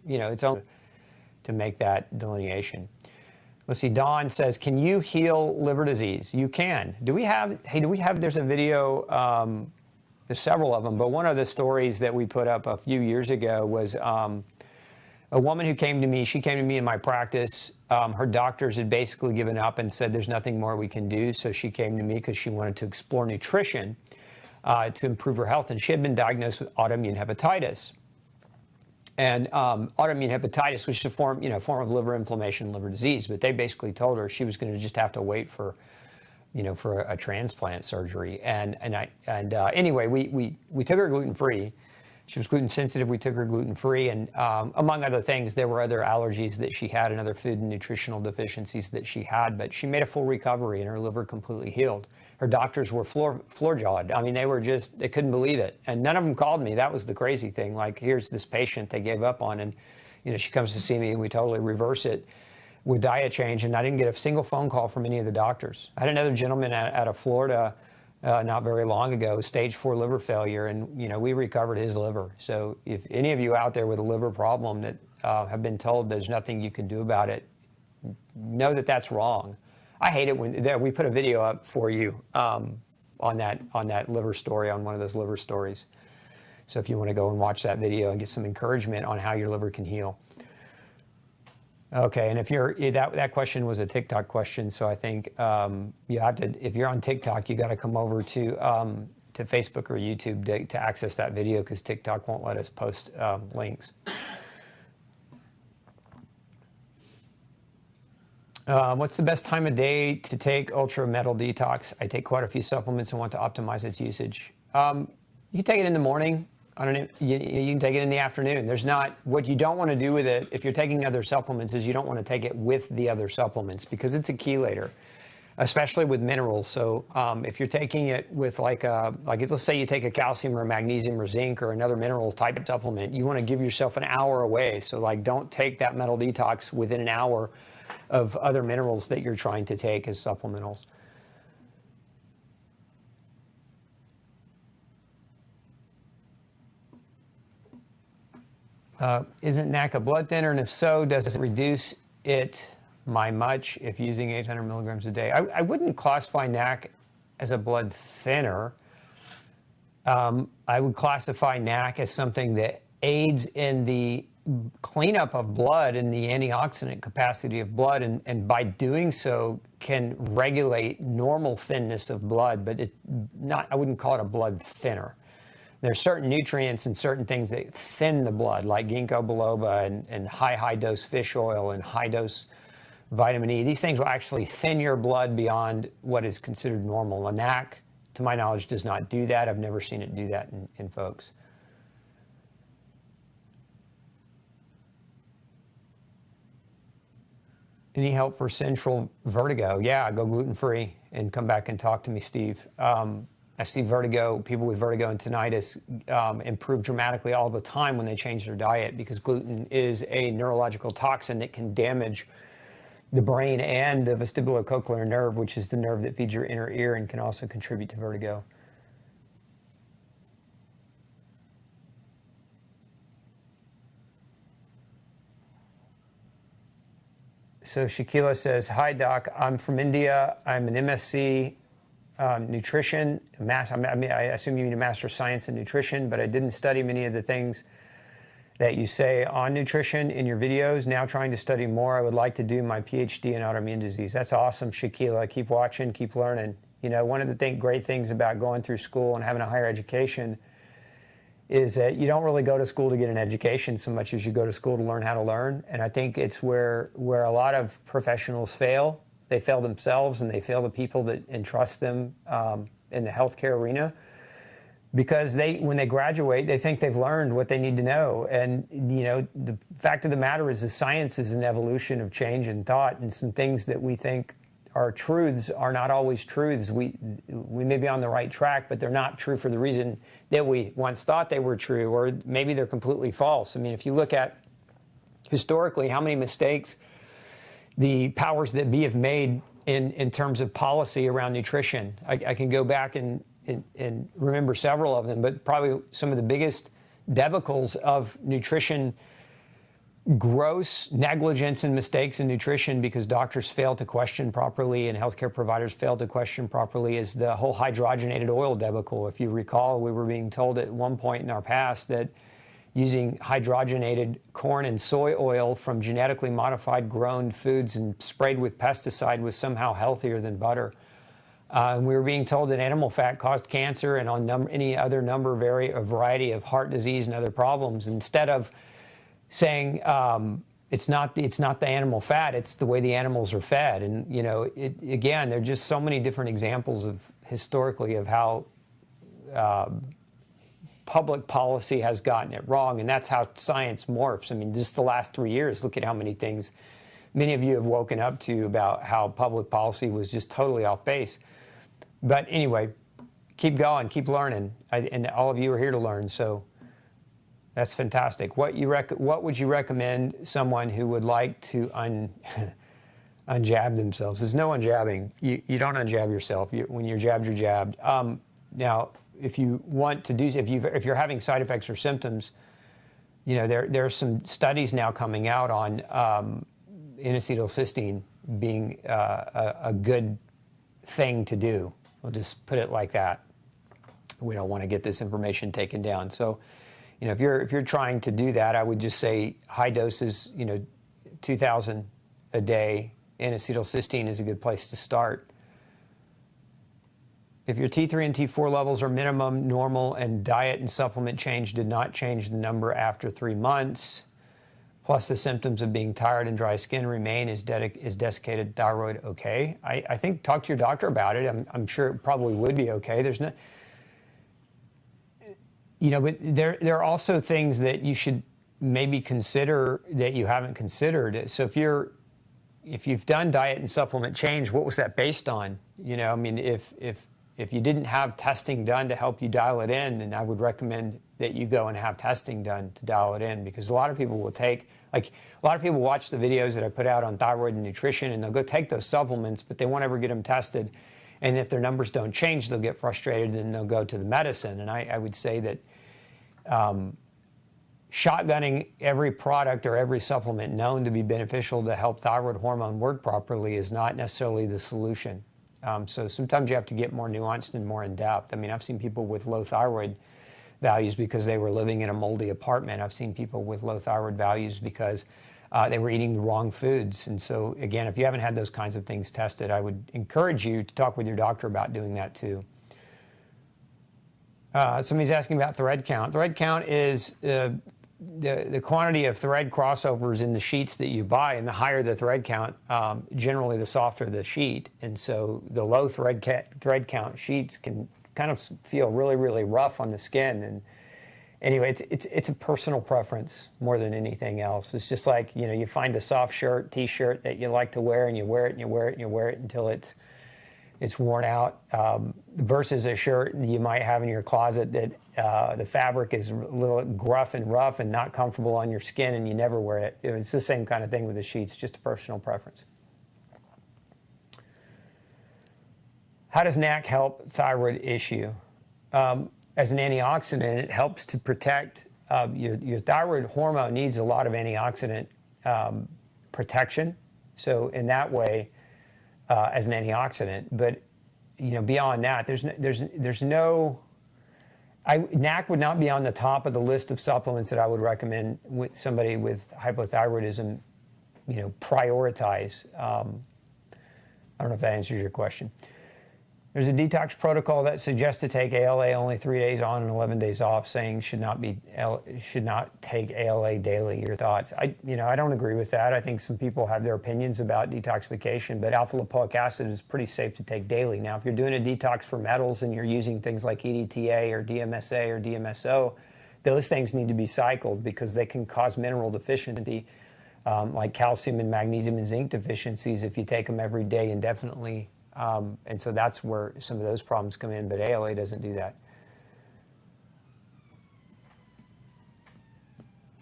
to make that delineation. Let's see, Dawn says, can you heal liver disease? You can. There's a video, there's several of them, but one of the stories that we put up a few years ago was a woman who came to me. She came to me in my practice. Her doctors had basically given up and said there's nothing more we can do, so she came to me because she wanted to explore nutrition to improve her health, and she had been diagnosed with autoimmune hepatitis. And autoimmune hepatitis, which is a form of liver inflammation, liver disease, but they basically told her she was going to just have to wait for a transplant surgery. Anyway, we took her gluten-free. She was gluten sensitive. We took her gluten-free, and among other things, there were other allergies that she had and other food and nutritional deficiencies that she had. But she made a full recovery, and her liver completely healed. Her doctors were floor-jawed. I mean, they couldn't believe it. And none of them called me. That was the crazy thing. Like, here's this patient they gave up on, and she comes to see me, and we totally reverse it with diet change. And I didn't get a single phone call from any of the doctors. I had another gentleman out of Florida not very long ago, stage 4 liver failure, and we recovered his liver. So if any of you out there with a liver problem that have been told there's nothing you can do about it, know that that's wrong. I hate it when we put a video up for you on that liver story, on one of those liver stories. So if you want to go and watch that video and get some encouragement on how your liver can heal. Okay, and if that question was a TikTok question, so I think you have to, if you're on TikTok, you got to come over to Facebook or YouTube to access that video, because TikTok won't let us post links. What's the best time of day to take Ultra Metal Detox? I take quite a few supplements and want to optimize its usage. You can take it in the morning. You can take it in the afternoon. What you don't want to do with it, if you're taking other supplements, is you don't want to take it with the other supplements, because it's a chelator, especially with minerals. So if you're taking it with let's say you take a calcium or magnesium or zinc or another mineral type supplement, you want to give yourself an hour away. So don't take that metal detox within an hour of other minerals that you're trying to take as supplementals. Isn't NAC a blood thinner? And if so, does it reduce it by much if using 800 milligrams a day? I wouldn't classify NAC as a blood thinner. I would classify NAC as something that aids in the cleanup of blood and the antioxidant capacity of blood, and by doing so can regulate normal thinness of blood, but I wouldn't call it a blood thinner. There's certain nutrients and certain things that thin the blood, like ginkgo biloba and high dose fish oil and high dose vitamin E. These things will actually thin your blood beyond what is considered normal. A NAC, to my knowledge, does not do that. I've never seen it do that in folks. Any help for central vertigo? Yeah, go gluten-free and come back and talk to me, Steve. I see people with vertigo and tinnitus improve dramatically all the time when they change their diet, because gluten is a neurological toxin that can damage the brain and the vestibulocochlear nerve, which is the nerve that feeds your inner ear and can also contribute to vertigo. So Shakila says, hi doc, I'm from India. I'm an MSc nutrition, I assume you mean a Master of Science in Nutrition, but I didn't study many of the things that you say on nutrition in your videos. Now trying to study more. I would like to do my PhD in autoimmune disease. That's awesome, Shaquila. Keep watching, keep learning. You know, one of the great things about going through school and having a higher education is that you don't really go to school to get an education so much as you go to school to learn how to learn. And I think it's where a lot of professionals fail. They fail themselves and they fail the people that entrust them in the healthcare arena, because when they graduate, they think they've learned what they need to know. And, you know, the fact of the matter is the science is an evolution of change and thought, and some things that we think are truths are not always truths. We may be on the right track, but they're not true for the reason that we once thought they were true, or maybe they're completely false. I mean, if you look at historically how many mistakes the powers that be have made in terms of policy around nutrition. I can go back and remember several of them, but probably some of the biggest debacles of nutrition, gross negligence and mistakes in nutrition because doctors failed to question properly and healthcare providers failed to question properly, is the whole hydrogenated oil debacle. If you recall, we were being told at one point in our past that using hydrogenated corn and soy oil from genetically modified grown foods and sprayed with pesticide was somehow healthier than butter. And we were being told that animal fat caused cancer and on any other a variety of heart disease and other problems. Instead of saying it's not the animal fat, it's the way the animals are fed. And you know, again, there are just so many different examples of historically of how public policy has gotten it wrong, and that's how science morphs. I mean, just the last 3 years, look at how many things many of you have woken up to about how public policy was just totally off base. But anyway, keep going, keep learning, and all of you are here to learn, so that's fantastic. What would you recommend someone who would like to unjab themselves? There's no unjabbing. You don't unjab yourself. When you're jabbed, you're jabbed. Now, if you want to do, if you're having side effects or symptoms, you know, there are some studies now coming out on N-Acetyl cysteine being a good thing to do. We'll just put it like that. We don't want to get this information taken down. So, you know, if you're trying to do that, I would just say high doses, you know, 2,000 a day. N-Acetyl cysteine is a good place to start. If your T3 and T4 levels are minimum normal and diet and supplement change did not change the number after 3 months, plus the symptoms of being tired and dry skin remain, is desiccated thyroid okay? I think talk to your doctor about it. I'm sure it probably would be okay. There's no, you know, but there are also things that you should maybe consider that you haven't considered. So if you've done diet and supplement change, what was that based on? You know, I mean, if you didn't have testing done to help you dial it in, then I would recommend that you go and have testing done to dial it in, because a lot of people will take, like a lot of people watch the videos that I put out on thyroid and nutrition and they'll go take those supplements, but they won't ever get them tested. And if their numbers don't change, they'll get frustrated and they'll go to the medicine. And I would say that shotgunning every product or every supplement known to be beneficial to help thyroid hormone work properly is not necessarily the solution. So sometimes you have to get more nuanced and more in depth. I mean, I've seen people with low thyroid values because they were living in a moldy apartment. I've seen people with low thyroid values because they were eating the wrong foods. And so again, if you haven't had those kinds of things tested, I would encourage you to talk with your doctor about doing that too. Somebody's asking about thread count. Thread count is the quantity of thread crossovers in the sheets that you buy, and the higher the thread count, generally the softer the sheet. And so the low thread count sheets can kind of feel really, really rough on the skin. And anyway, it's a personal preference more than anything else. It's just like, you know, you find a soft shirt, t-shirt that you like to wear, and you wear it and you wear it and you wear it until it's worn out, versus a shirt you might have in your closet that the fabric is a little gruff and rough and not comfortable on your skin and you never wear it. It's the same kind of thing with the sheets, just a personal preference. How does NAC help thyroid issue? As an antioxidant, it helps to protect your thyroid hormone needs a lot of antioxidant protection. So in that way, as an antioxidant, but beyond that, there's no. NAC would not be on the top of the list of supplements that I would recommend with somebody with hypothyroidism, prioritize. I don't know if that answers your question. There's a detox protocol that suggests to take ALA only 3 days on and 11 days off, saying should not take ALA daily. Your thoughts? I don't agree with that. I think some people have their opinions about detoxification, but alpha lipoic acid is pretty safe to take daily. Now, if you're doing a detox for metals and you're using things like EDTA or DMSA or DMSO, those things need to be cycled because they can cause mineral deficiency, like calcium and magnesium and zinc deficiencies if you take them every day indefinitely. And so that's where some of those problems come in, but ALA doesn't do that.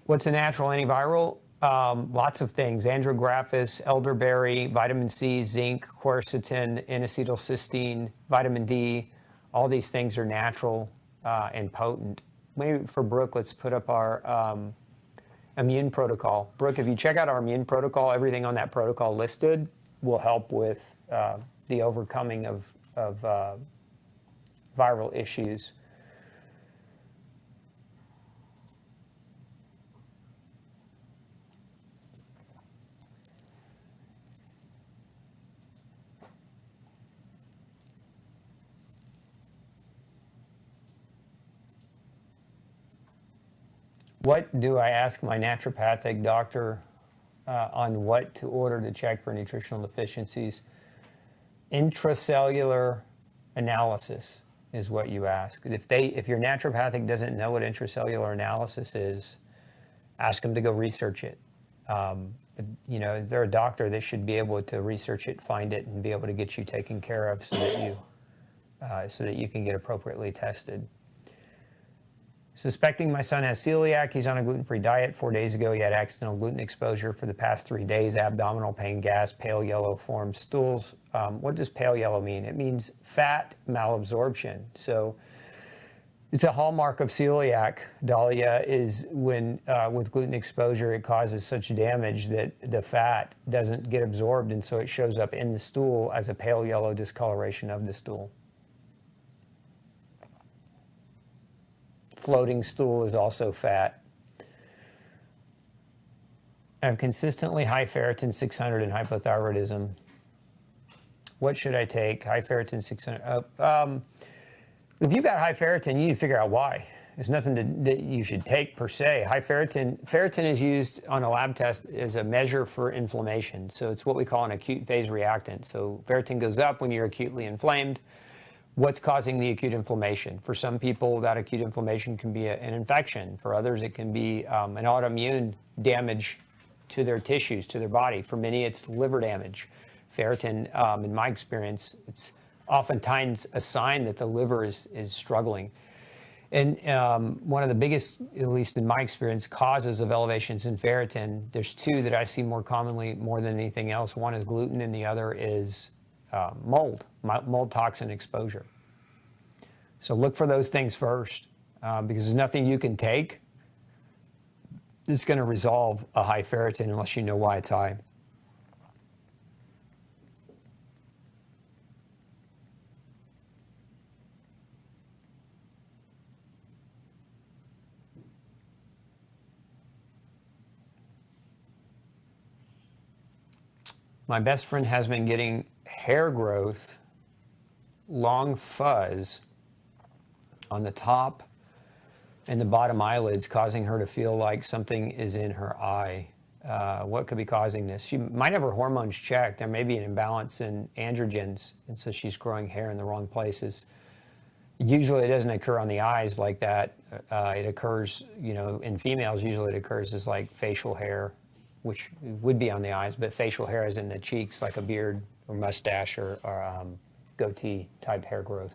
What's a natural antiviral? Lots of things. Andrographis, elderberry, vitamin C, zinc, quercetin, N-Acetyl cysteine, vitamin D. All these things are natural and potent. Maybe for Brooke, let's put up our immune protocol. Brooke, if you check out our immune protocol, everything on that protocol listed will help with the overcoming of viral issues. What do I ask my naturopathic doctor on what to order to check for nutritional deficiencies? Intracellular analysis is what you ask. If your naturopathic doesn't know what intracellular analysis is, ask them to go research it. If they're a doctor, they should be able to research it, find it, and be able to get you taken care of so that you can get appropriately tested. Suspecting my son has celiac. He's on a gluten-free diet. 4 days ago, he had accidental gluten exposure for the past 3 days. Abdominal pain, gas, pale yellow formed stools. What does pale yellow mean? It means fat malabsorption. So it's a hallmark of celiac, Dahlia, is when with gluten exposure, it causes such damage that the fat doesn't get absorbed, and so it shows up in the stool as a pale yellow discoloration of the stool. Floating stool is also fat. I have consistently high ferritin 600 in hypothyroidism. What should I take? High ferritin 600. If you've got high ferritin, you need to figure out why. There's nothing that you should take per se. High ferritin is used on a lab test as a measure for inflammation. So it's what we call an acute phase reactant. So ferritin goes up when you're acutely inflamed. What's causing the acute inflammation? For some people, that acute inflammation can be an infection. For others, it can be an autoimmune damage to their tissues, to their body. For many, it's liver damage. Ferritin, in my experience, it's oftentimes a sign that the liver is struggling. And one of the biggest, at least in my experience, causes of elevations in ferritin, there's two that I see more commonly, more than anything else. One is gluten and the other is mold toxin exposure. So look for those things first, because there's nothing you can take that's going to resolve a high ferritin unless you know why it's high. My best friend has been getting hair growth, long fuzz on the top and the bottom eyelids, causing her to feel like something is in her eye. What could be causing this? She might have her hormones checked. There may be an imbalance in androgens, and so she's growing hair in the wrong places. Usually it doesn't occur on the eyes like that. It occurs, in females, usually it occurs as like facial hair, which would be on the eyes, but facial hair is in the cheeks, like a beard or mustache or goatee type hair growth.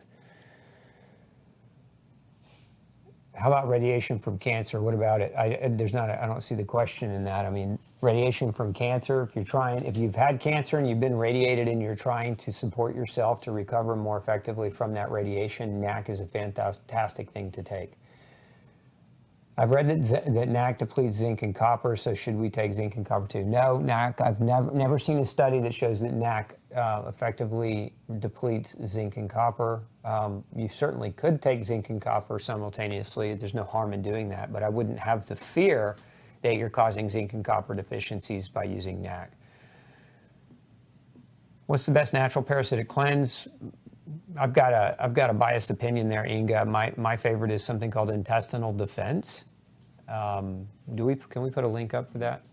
How about radiation from cancer? What about it? I don't see the question in that. I mean, radiation from cancer, if you've had cancer and you've been radiated and you're trying to support yourself to recover more effectively from that radiation, NAC is a fantastic thing to take. I've read that NAC depletes zinc and copper, so should we take zinc and copper too? No, NAC, I've never seen a study that shows that NAC effectively depletes zinc and copper. You certainly could take zinc and copper simultaneously. There's no harm in doing that, but I wouldn't have the fear that you're causing zinc and copper deficiencies by using NAC. What's the best natural parasitic cleanse? I've got a biased opinion there, Inga. My favorite is something called intestinal defense. Can we put a link up for that?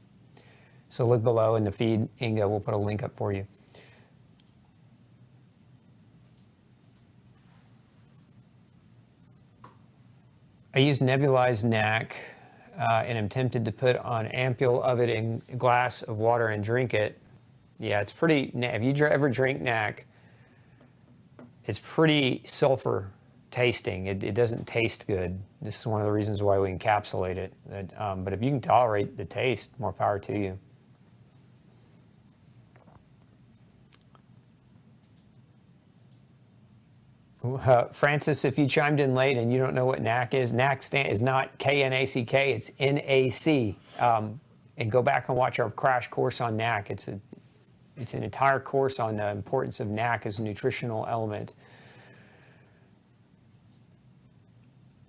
So look below in the feed, Inga. We'll put a link up for you. I use nebulized NAC and am tempted to put on an ampule of it in a glass of water and drink it. Yeah, it's pretty. Have you ever drank NAC? It's pretty sulfur tasting. It doesn't taste good. This is one of the reasons why we encapsulate it. But if you can tolerate the taste, more power to you. Francis, if you chimed in late and you don't know what NAC is, NAC is not K-N-A-C-K, it's N-A-C. And go back and watch our crash course on NAC. It's an entire course on the importance of NAC as a nutritional element.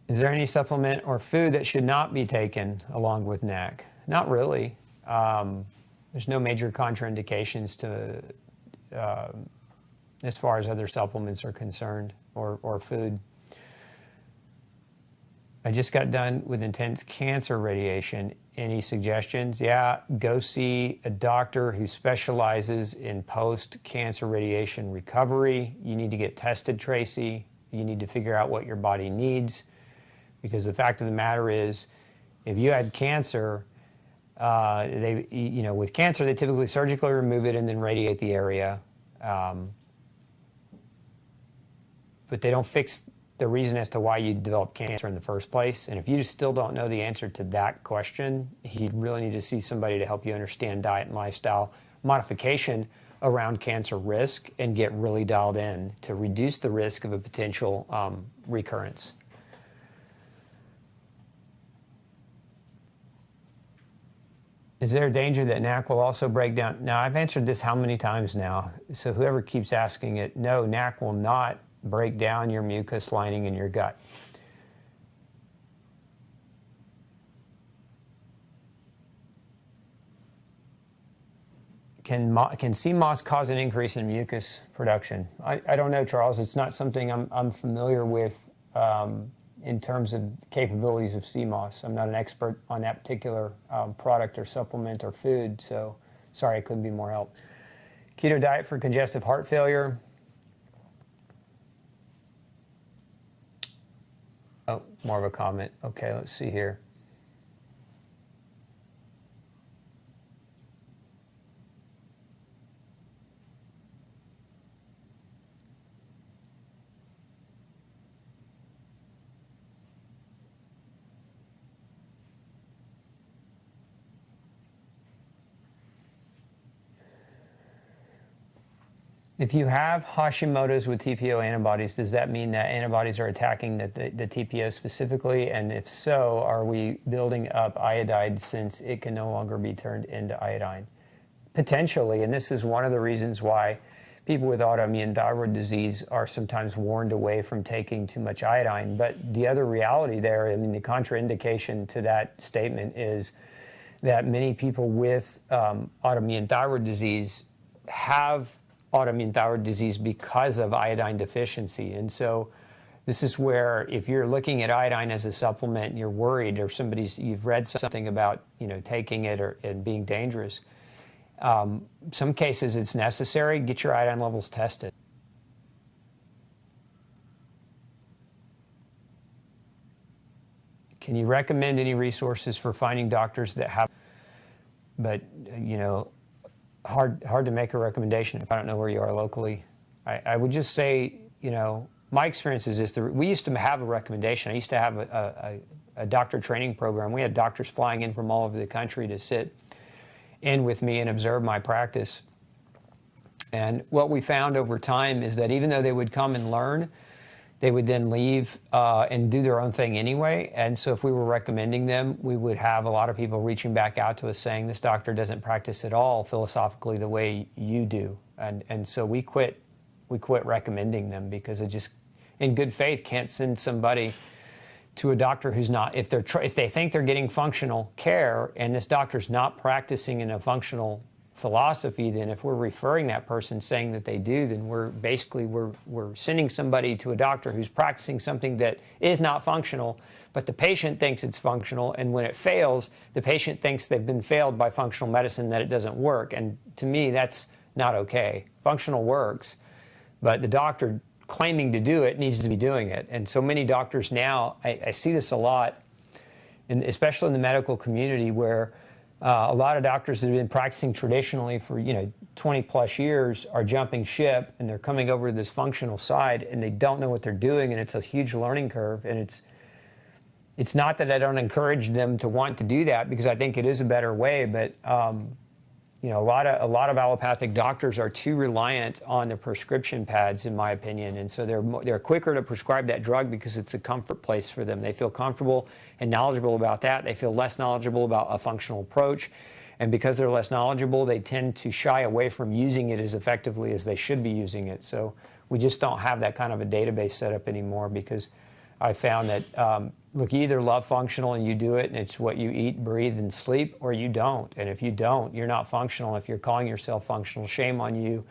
Is there any supplement or food that should not be taken along with NAC? Not really. There's no major contraindications to as far as other supplements are concerned or food. I just got done with intense cancer radiation. Any suggestions? Yeah, go see a doctor who specializes in post-cancer radiation recovery. You need to get tested, Tracy. You need to figure out what your body needs. Because the fact of the matter is, if you had cancer, with cancer, they typically surgically remove it and then radiate the area. But they don't fix the reason as to why you developed cancer in the first place. And if you still don't know the answer to that question, you really need to see somebody to help you understand diet and lifestyle modification around cancer risk and get really dialed in to reduce the risk of a potential recurrence. Is there a danger that NAC will also break down? Now, I've answered this how many times now? So whoever keeps asking it, no, NAC will not break down your mucus lining in your gut. Can sea moss cause an increase in mucus production? I don't know, Charles. It's not something I'm familiar with in terms of capabilities of sea moss. I'm not an expert on that particular product or supplement or food, so sorry I couldn't be more help. Keto diet for congestive heart failure. Oh, more of a comment. Okay, let's see here. If you have Hashimoto's with TPO antibodies, does that mean that antibodies are attacking the TPO specifically? And if so, are we building up iodide since it can no longer be turned into iodine? Potentially, and this is one of the reasons why people with autoimmune thyroid disease are sometimes warned away from taking too much iodine. But the other reality there, I mean, the contraindication to that statement is that many people with autoimmune thyroid disease have autoimmune thyroid disease because of iodine deficiency. And so this is where if you're looking at iodine as a supplement and you're worried, or you've read something about taking it and being dangerous, some cases it's necessary. Get your iodine levels tested. Can you recommend any resources for finding doctors that have, but hard to make a recommendation if I don't know where you are locally. I would just say, my experience is this. We used to have a recommendation. I used to have a doctor training program. We had doctors flying in from all over the country to sit in with me and observe my practice. And what we found over time is that even though they would come and learn, they would then leave and do their own thing anyway. And so if we were recommending them, we would have a lot of people reaching back out to us saying, this doctor doesn't practice at all philosophically the way you do. And so we quit recommending them because it just, in good faith, can't send somebody to a doctor who's not, if they think they're getting functional care and this doctor's not practicing in a functional philosophy, then if we're referring that person saying that they do, then we're sending somebody to a doctor who's practicing something that is not functional, but the patient thinks it's functional, and when it fails, the patient thinks they've been failed by functional medicine, that it doesn't work. And to me, that's not okay. Functional works, but the doctor claiming to do it needs to be doing it. And so many doctors now, I see this a lot, and especially in the medical community, where a lot of doctors that have been practicing traditionally for 20 plus years are jumping ship, and they're coming over to this functional side, and they don't know what they're doing, and it's a huge learning curve. And it's not that I don't encourage them to want to do that, because I think it is a better way, but a lot of allopathic doctors are too reliant on the prescription pads, in my opinion, and so they're quicker to prescribe that drug because it's a comfort place for them. They feel comfortable and knowledgeable about that. They feel less knowledgeable about a functional approach, and because they're less knowledgeable, they tend to shy away from using it as effectively as they should be using it. So we just don't have that kind of a database set up anymore, because I found that look, you either love functional and you do it and it's what you eat, breathe, and sleep, or you don't. And if you don't, you're not functional. If you're calling yourself functional, shame on you.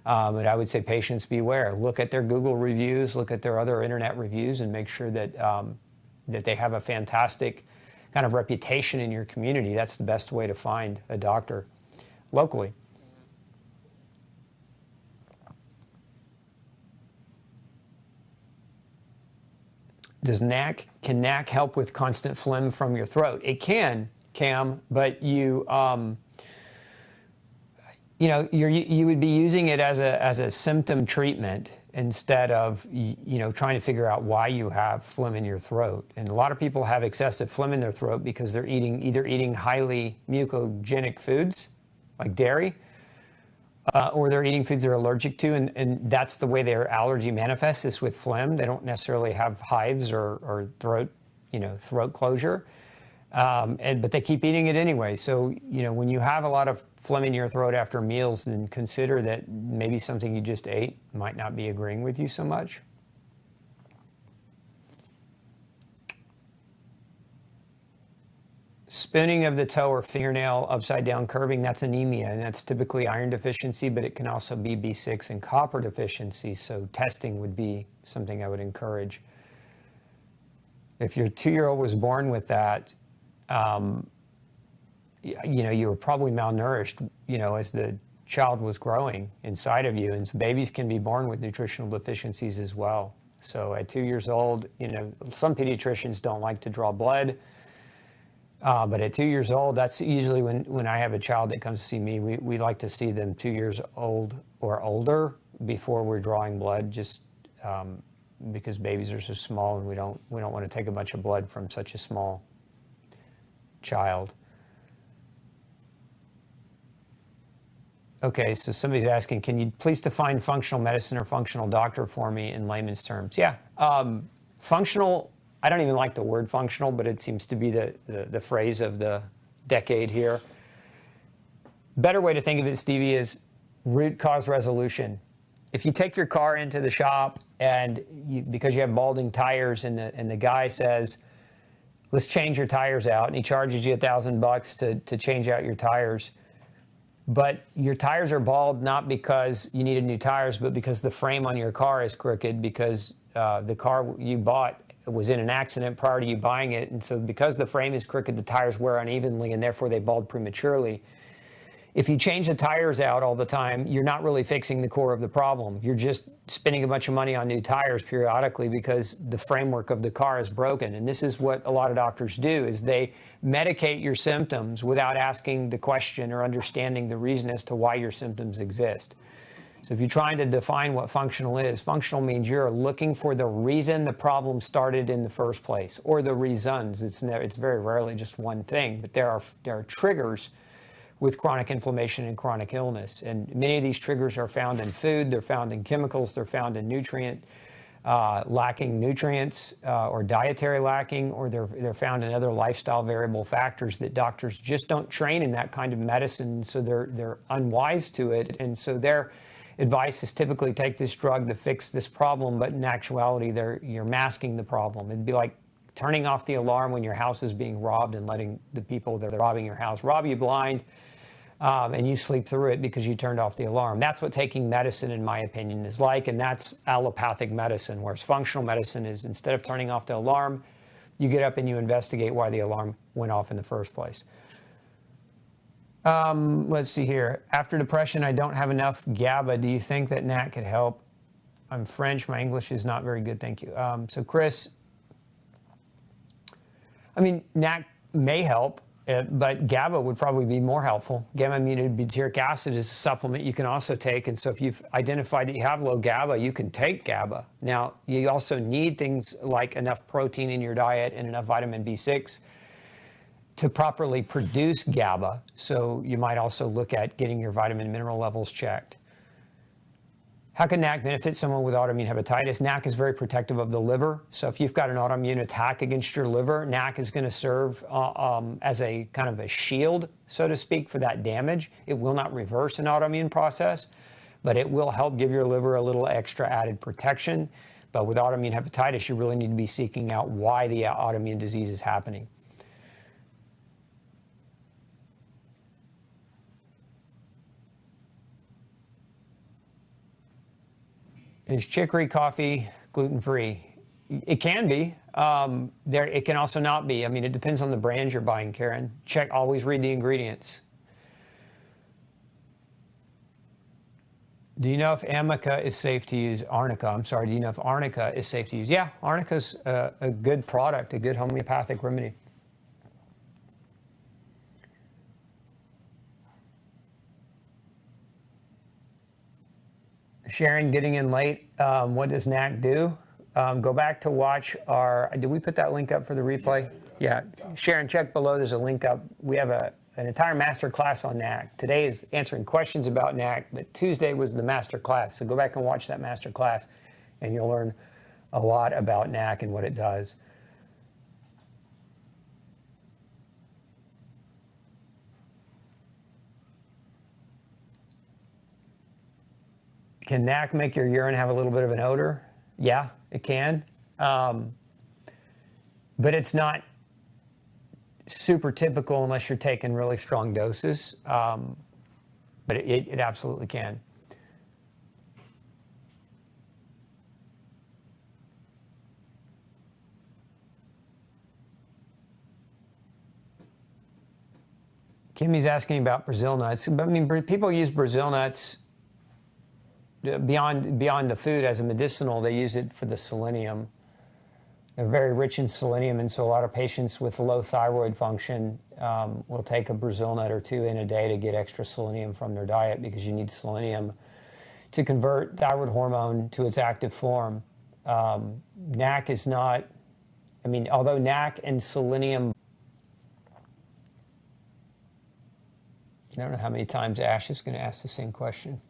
But I would say patients beware. Look at their Google reviews, look at their other internet reviews, and make sure that, that they have a fantastic kind of reputation in your community. That's the best way to find a doctor locally. Can NAC help with constant phlegm from your throat? It can, Cam, but you would be using it as a symptom treatment instead of trying to figure out why you have phlegm in your throat. And a lot of people have excessive phlegm in their throat because they're either eating highly mucogenic foods like dairy, or they're eating foods they're allergic to, and that's the way their allergy manifests, is with phlegm. They don't necessarily have hives or throat closure, but they keep eating it anyway. So when you have a lot of phlegm in your throat after meals, then consider that maybe something you just ate might not be agreeing with you so much. Spooning of the toe or fingernail upside down curving, that's anemia, and that's typically iron deficiency, but it can also be B6 and copper deficiency, so testing would be something I would encourage. If your 2-year-old was born with that, you were probably malnourished, as the child was growing inside of you, and so babies can be born with nutritional deficiencies as well. So at 2 years old, some pediatricians don't like to draw blood. But at 2 years old, that's usually when I have a child that comes to see me, we like to see them 2 years old or older before we're drawing blood, just because babies are so small and we don't want to take a bunch of blood from such a small child. Okay, so somebody's asking, can you please define functional medicine or functional doctor for me in layman's terms? Yeah, functional, I don't even like the word functional, but it seems to be the phrase of the decade here. Better way to think of it, Stevie, is root cause resolution. If you take your car into the shop and because you have balding tires, and the guy says, let's change your tires out, and he charges you $1,000 to change out your tires, but your tires are bald not because you needed new tires, but because the frame on your car is crooked, because the car you bought was in an accident prior to you buying it, and so because the frame is crooked, the tires wear unevenly, and therefore they bald prematurely. If you change the tires out all the time, you're not really fixing the core of the problem. You're just spending a bunch of money on new tires periodically because the framework of the car is broken. And this is what a lot of doctors do, is they medicate your symptoms without asking the question or understanding the reason as to why your symptoms exist. So if you're trying to define what functional is, functional means you're looking for the reason the problem started in the first place, or the reasons. It's very rarely just one thing, but there are triggers with chronic inflammation and chronic illness. And many of these triggers are found in food, they're found in chemicals, they're found in nutrient lacking nutrients or dietary lacking, or they're found in other lifestyle variable factors that doctors just don't train in that kind of medicine, so they're unwise to it. And so their advice is typically take this drug to fix this problem, but in actuality, you're masking the problem. It'd be like turning off the alarm when your house is being robbed and letting the people that are robbing your house rob you blind, and you sleep through it because you turned off the alarm. That's what taking medicine, in my opinion, is like, and that's allopathic medicine, whereas functional medicine is instead of turning off the alarm, you get up and you investigate why the alarm went off in the first place. Let's see here. After depression, I don't have enough GABA. Do you think that NAC could help? I'm French. My English is not very good. Thank you. So Chris, I mean, NAC may help, but GABA would probably be more helpful. Gamma-aminobutyric butyric acid is a supplement you can also take. And so if you've identified that you have low GABA, you can take GABA. Now, you also need things like enough protein in your diet and enough vitamin B6 to properly produce GABA. So you might also look at getting your vitamin and mineral levels checked. How can NAC benefit someone with autoimmune hepatitis? NAC is very protective of the liver. So if you've got an autoimmune attack against your liver, NAC is going to serve as a kind of a shield, so to speak, for that damage. It will not reverse an autoimmune process, but it will help give your liver a little extra added protection. But with autoimmune hepatitis, you really need to be seeking out why the autoimmune disease is happening. Is chicory coffee gluten-free? It can be. It can also not be. I mean, it depends on the brand you're buying, Karen. Always read the ingredients. Do you know if Arnica is safe to use? Arnica, I'm sorry. Do you know if Arnica is safe to use? Yeah, Arnica's a good product, a good homeopathic remedy. Sharon, getting in late. What does NAC do? Go back to watch our, did we put that link up for the replay? Yeah. Sharon, check below. There's a link up. We have an entire master class on NAC. Today is answering questions about NAC, but Tuesday was the master class. So go back and watch that master class, and you'll learn a lot about NAC and what it does. Can NAC make your urine have a little bit of an odor? Yeah, it can. But it's not super typical unless you're taking really strong doses. But it absolutely can. Kimmy's asking about Brazil nuts. I mean, people use Brazil nuts beyond the food as a medicinal. They use it for the selenium. They're very rich in selenium, and so a lot of patients with low thyroid function will take a Brazil nut or two in a day to get extra selenium from their diet, because you need selenium to convert thyroid hormone to its active form. NAC is not, I mean, although NAC and selenium, I don't know how many times Ash is going to ask the same question.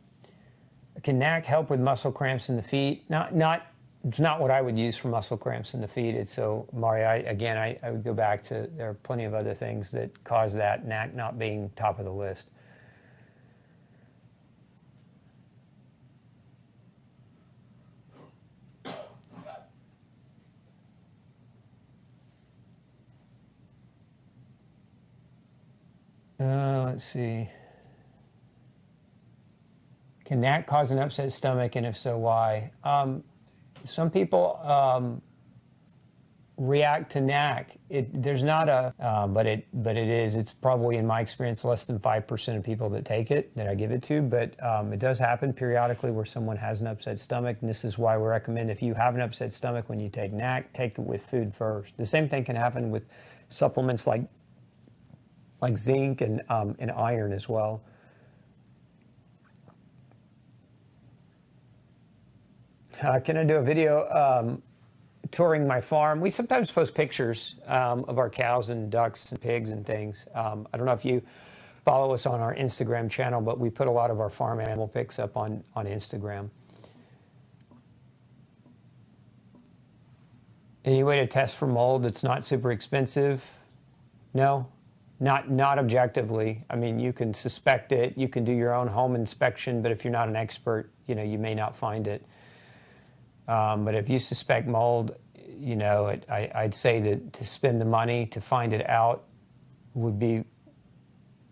Can NAC help with muscle cramps in the feet? It's not what I would use for muscle cramps in the feet. It's so, Mari, I would go back to, there are plenty of other things that cause that, NAC not being top of the list. Let's see. Can NAC cause an upset stomach, and if so, why? Some people react to NAC. There's not a, but it is. It's probably, in my experience, less than 5% of people that take it, that I give it to. But it does happen periodically where someone has an upset stomach, and this is why we recommend, if you have an upset stomach when you take NAC, take it with food first. The same thing can happen with supplements like zinc and iron as well. Can I do a video touring my farm? We sometimes post pictures of our cows and ducks and pigs and things. I don't know if you follow us on our Instagram channel, but we put a lot of our farm animal pics up on Instagram. Any way to test for mold that's not super expensive? No, not objectively. I mean, you can suspect it. You can do your own home inspection, but if you're not an expert, you may not find it. But if you suspect mold, I'd say that to spend the money to find it out would be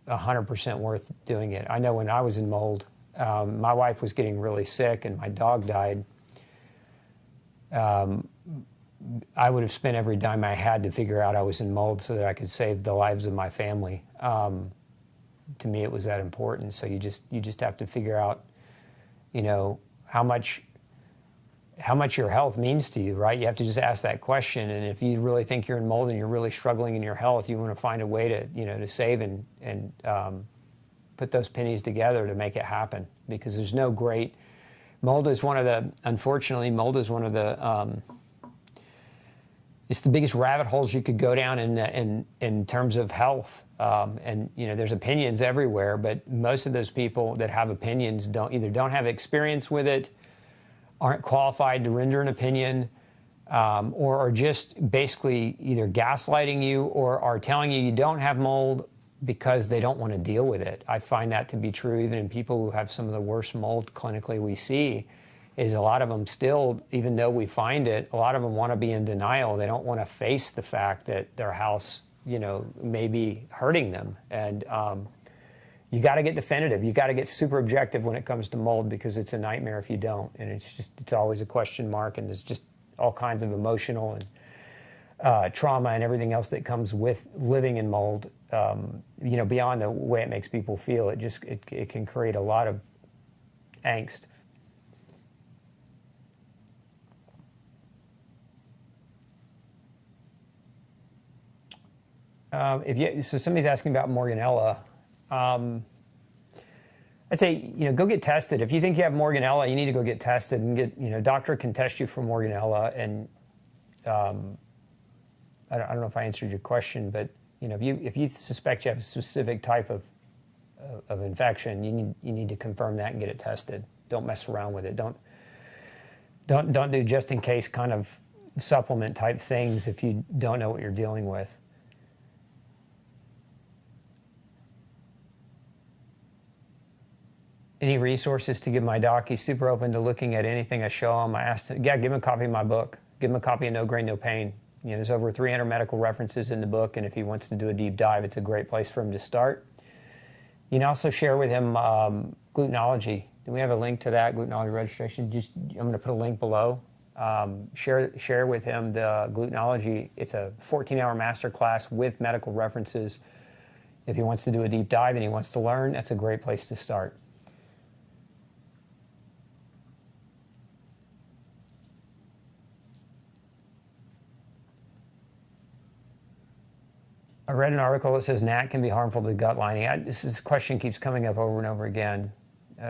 100% worth doing it. I know when I was in mold, my wife was getting really sick and my dog died. I would have spent every dime I had to figure out I was in mold so that I could save the lives of my family. To me, it was that important. So you just have to figure out, how much your health means to you, right? You have to just ask that question. And if you really think you're in mold and you're really struggling in your health, you want to find a way to, to save and put those pennies together to make it happen. Because there's no great, unfortunately, mold is one of the, it's the biggest rabbit holes you could go down in terms of health. And there's opinions everywhere, but most of those people that have opinions don't have experience with it, aren't qualified to render an opinion, or are just basically either gaslighting you or are telling you don't have mold because they don't want to deal with it. I find that to be true even in people who have some of the worst mold clinically we see. Is a lot of them still, even though we find it, a lot of them want to be in denial. They don't want to face the fact that their house, may be hurting them. And you got to get definitive. You got to get super objective when it comes to mold because it's a nightmare if you don't. And it's always a question mark. And there's just all kinds of emotional and trauma and everything else that comes with living in mold. Beyond the way it makes people feel, it can create a lot of angst. So somebody's asking about Morganella. I'd say, go get tested. If you think you have Morganella, you need to go get tested and get, doctor can test you for Morganella. And I don't know if I answered your question, but if you suspect you have a specific type of infection, you need to confirm that and get it tested. Don't mess around with it. Don't do just in case kind of supplement type things if you don't know what you're dealing with. Any resources to give my doc? He's super open to looking at anything I show him. I asked him, give him a copy of my book. Give him a copy of No Grain, No Pain. There's over 300 medical references in the book, and if he wants to do a deep dive, it's a great place for him to start. You can also share with him glutenology. Do we have a link to that, glutenology registration? I'm going to put a link below. Share with him the glutenology. It's a 14-hour masterclass with medical references. If he wants to do a deep dive and he wants to learn, that's a great place to start. I read an article that says NAC can be harmful to the gut lining. This question keeps coming up over and over again.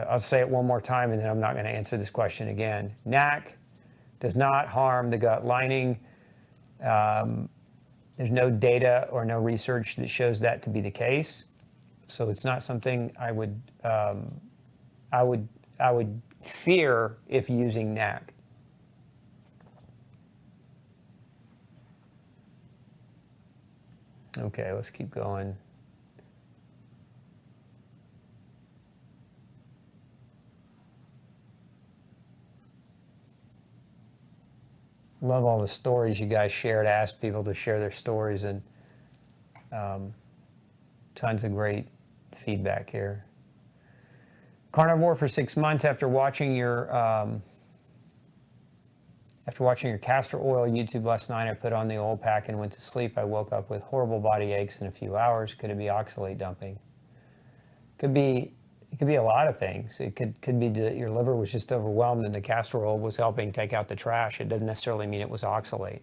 I'll say it one more time and then I'm not going to answer this question again. NAC does not harm the gut lining. There's no data or no research that shows that to be the case. So it's not something I would fear if using NAC. Okay, let's keep going. Love all the stories you guys shared. Ask people to share their stories and tons of great feedback here. Carnivore for 6 months after watching your castor oil YouTube last night. I put on the oil pack and went to sleep. I woke up with horrible body aches in a few hours. Could it be oxalate dumping? It could be a lot of things. It could be that your liver was just overwhelmed and the castor oil was helping take out the trash. It doesn't necessarily mean it was oxalate.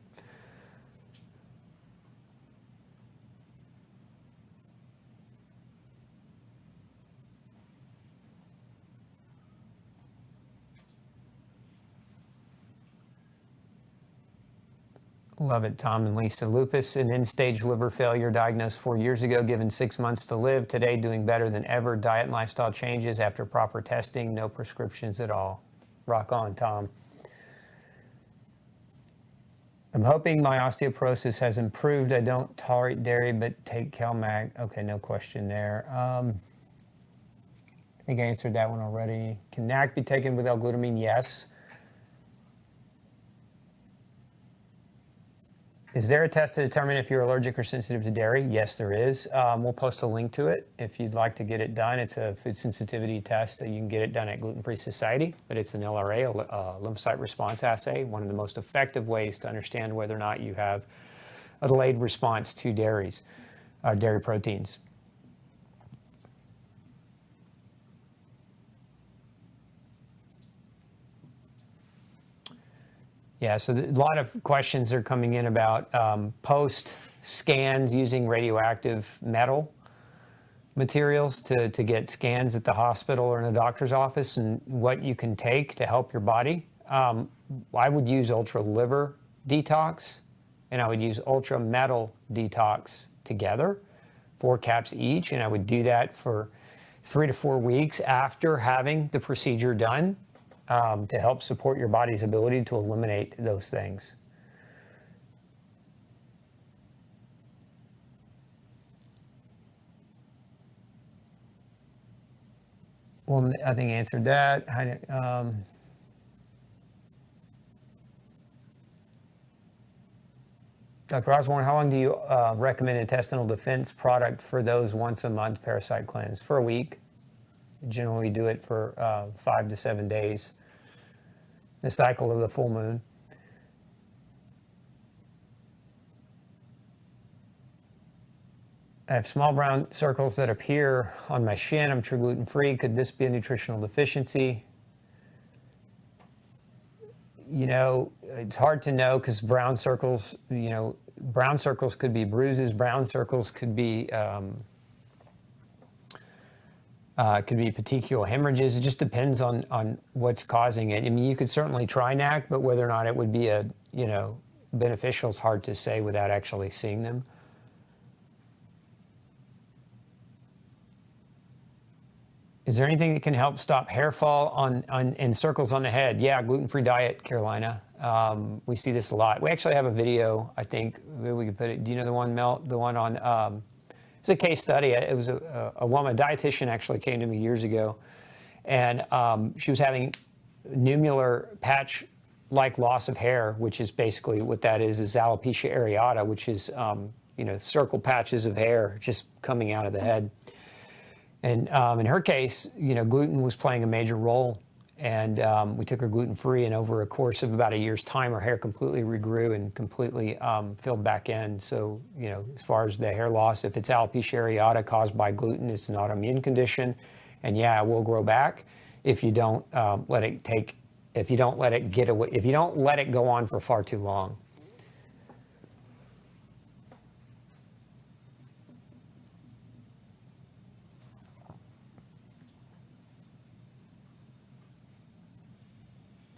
Love it, Tom and Lisa. Lupus and end-stage liver failure diagnosed 4 years ago, given 6 months to live. Today, doing better than ever. Diet and lifestyle changes after proper testing. No prescriptions at all. Rock on, Tom. I'm hoping my osteoporosis has improved. I don't tolerate dairy, but take CalMag. Okay, no question there. I think I answered that one already. Can Knack be taken with L-glutamine? Yes. Is there a test to determine if you're allergic or sensitive to dairy? Yes, there is. We'll post a link to it if you'd like to get it done. It's a food sensitivity test that you can get it done at Gluten-Free Society, but it's an LRA, a lymphocyte response assay, one of the most effective ways to understand whether or not you have a delayed response to dairy proteins. Yeah, so a lot of questions are coming in about post scans using radioactive metal materials to get scans at the hospital or in a doctor's office, and what you can take to help your body. I would use ultra liver detox, and I would use ultra metal detox together, 4 caps each, and I would do that for 3 to 4 weeks after having the procedure done. To help support your body's ability to eliminate those things. Well, I think I answered that. Dr. Osborne, how long do you recommend intestinal defense product for those once a month parasite cleanse? For a week. Generally do it for 5 to 7 days. The cycle of the full moon. I have small brown circles that appear on my shin. I'm true gluten-free. Could this be a nutritional deficiency? You know, it's hard to know because brown circles, brown circles could be bruises. Brown circles could be petechial hemorrhages. It just depends on what's causing it. I mean, you could certainly try NAC, but whether or not it would be beneficial is hard to say without actually seeing them. Is there anything that can help stop hair fall and circles on the head? Yeah, gluten-free diet, Carolina. We see this a lot. We actually have a video, I think, maybe we could put it. Do you know the one, Mel? The one on... It's a case study. It was a woman, a dietitian actually came to me years ago, and she was having nummular patch-like loss of hair, which is basically what that is alopecia areata, which is circle patches of hair just coming out of the head. And in her case, gluten was playing a major role, and we took her gluten-free, and over a course of about a year's time, her hair completely regrew and completely filled back in. So, as far as the hair loss, if it's alopecia areata caused by gluten, it's an autoimmune condition, and yeah, it will grow back if you don't let it get away, if you don't let it go on for far too long.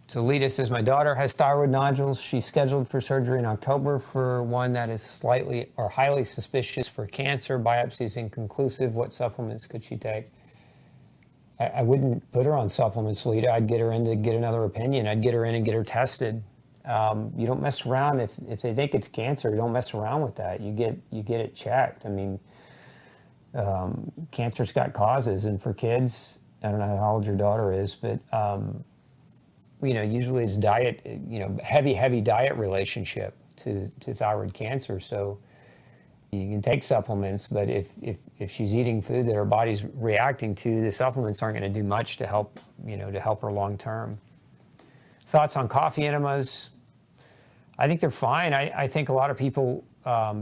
So Lita says, my daughter has thyroid nodules. She's scheduled for surgery in October for one that is slightly or highly suspicious for cancer. Biopsy is inconclusive. What supplements could she take? I wouldn't put her on supplements, Lita. I'd get her in to get another opinion. I'd get her in and get her tested. You don't mess around. If they think it's cancer, you don't mess around with that. You get it checked. I mean, cancer's got causes. And for kids, I don't know how old your daughter is, but... usually it's diet, heavy diet relationship to thyroid cancer. So you can take supplements, but if she's eating food that her body's reacting to, the supplements aren't going to do much to help, to help her long term. Thoughts on coffee enemas? I think they're fine. I think a lot of people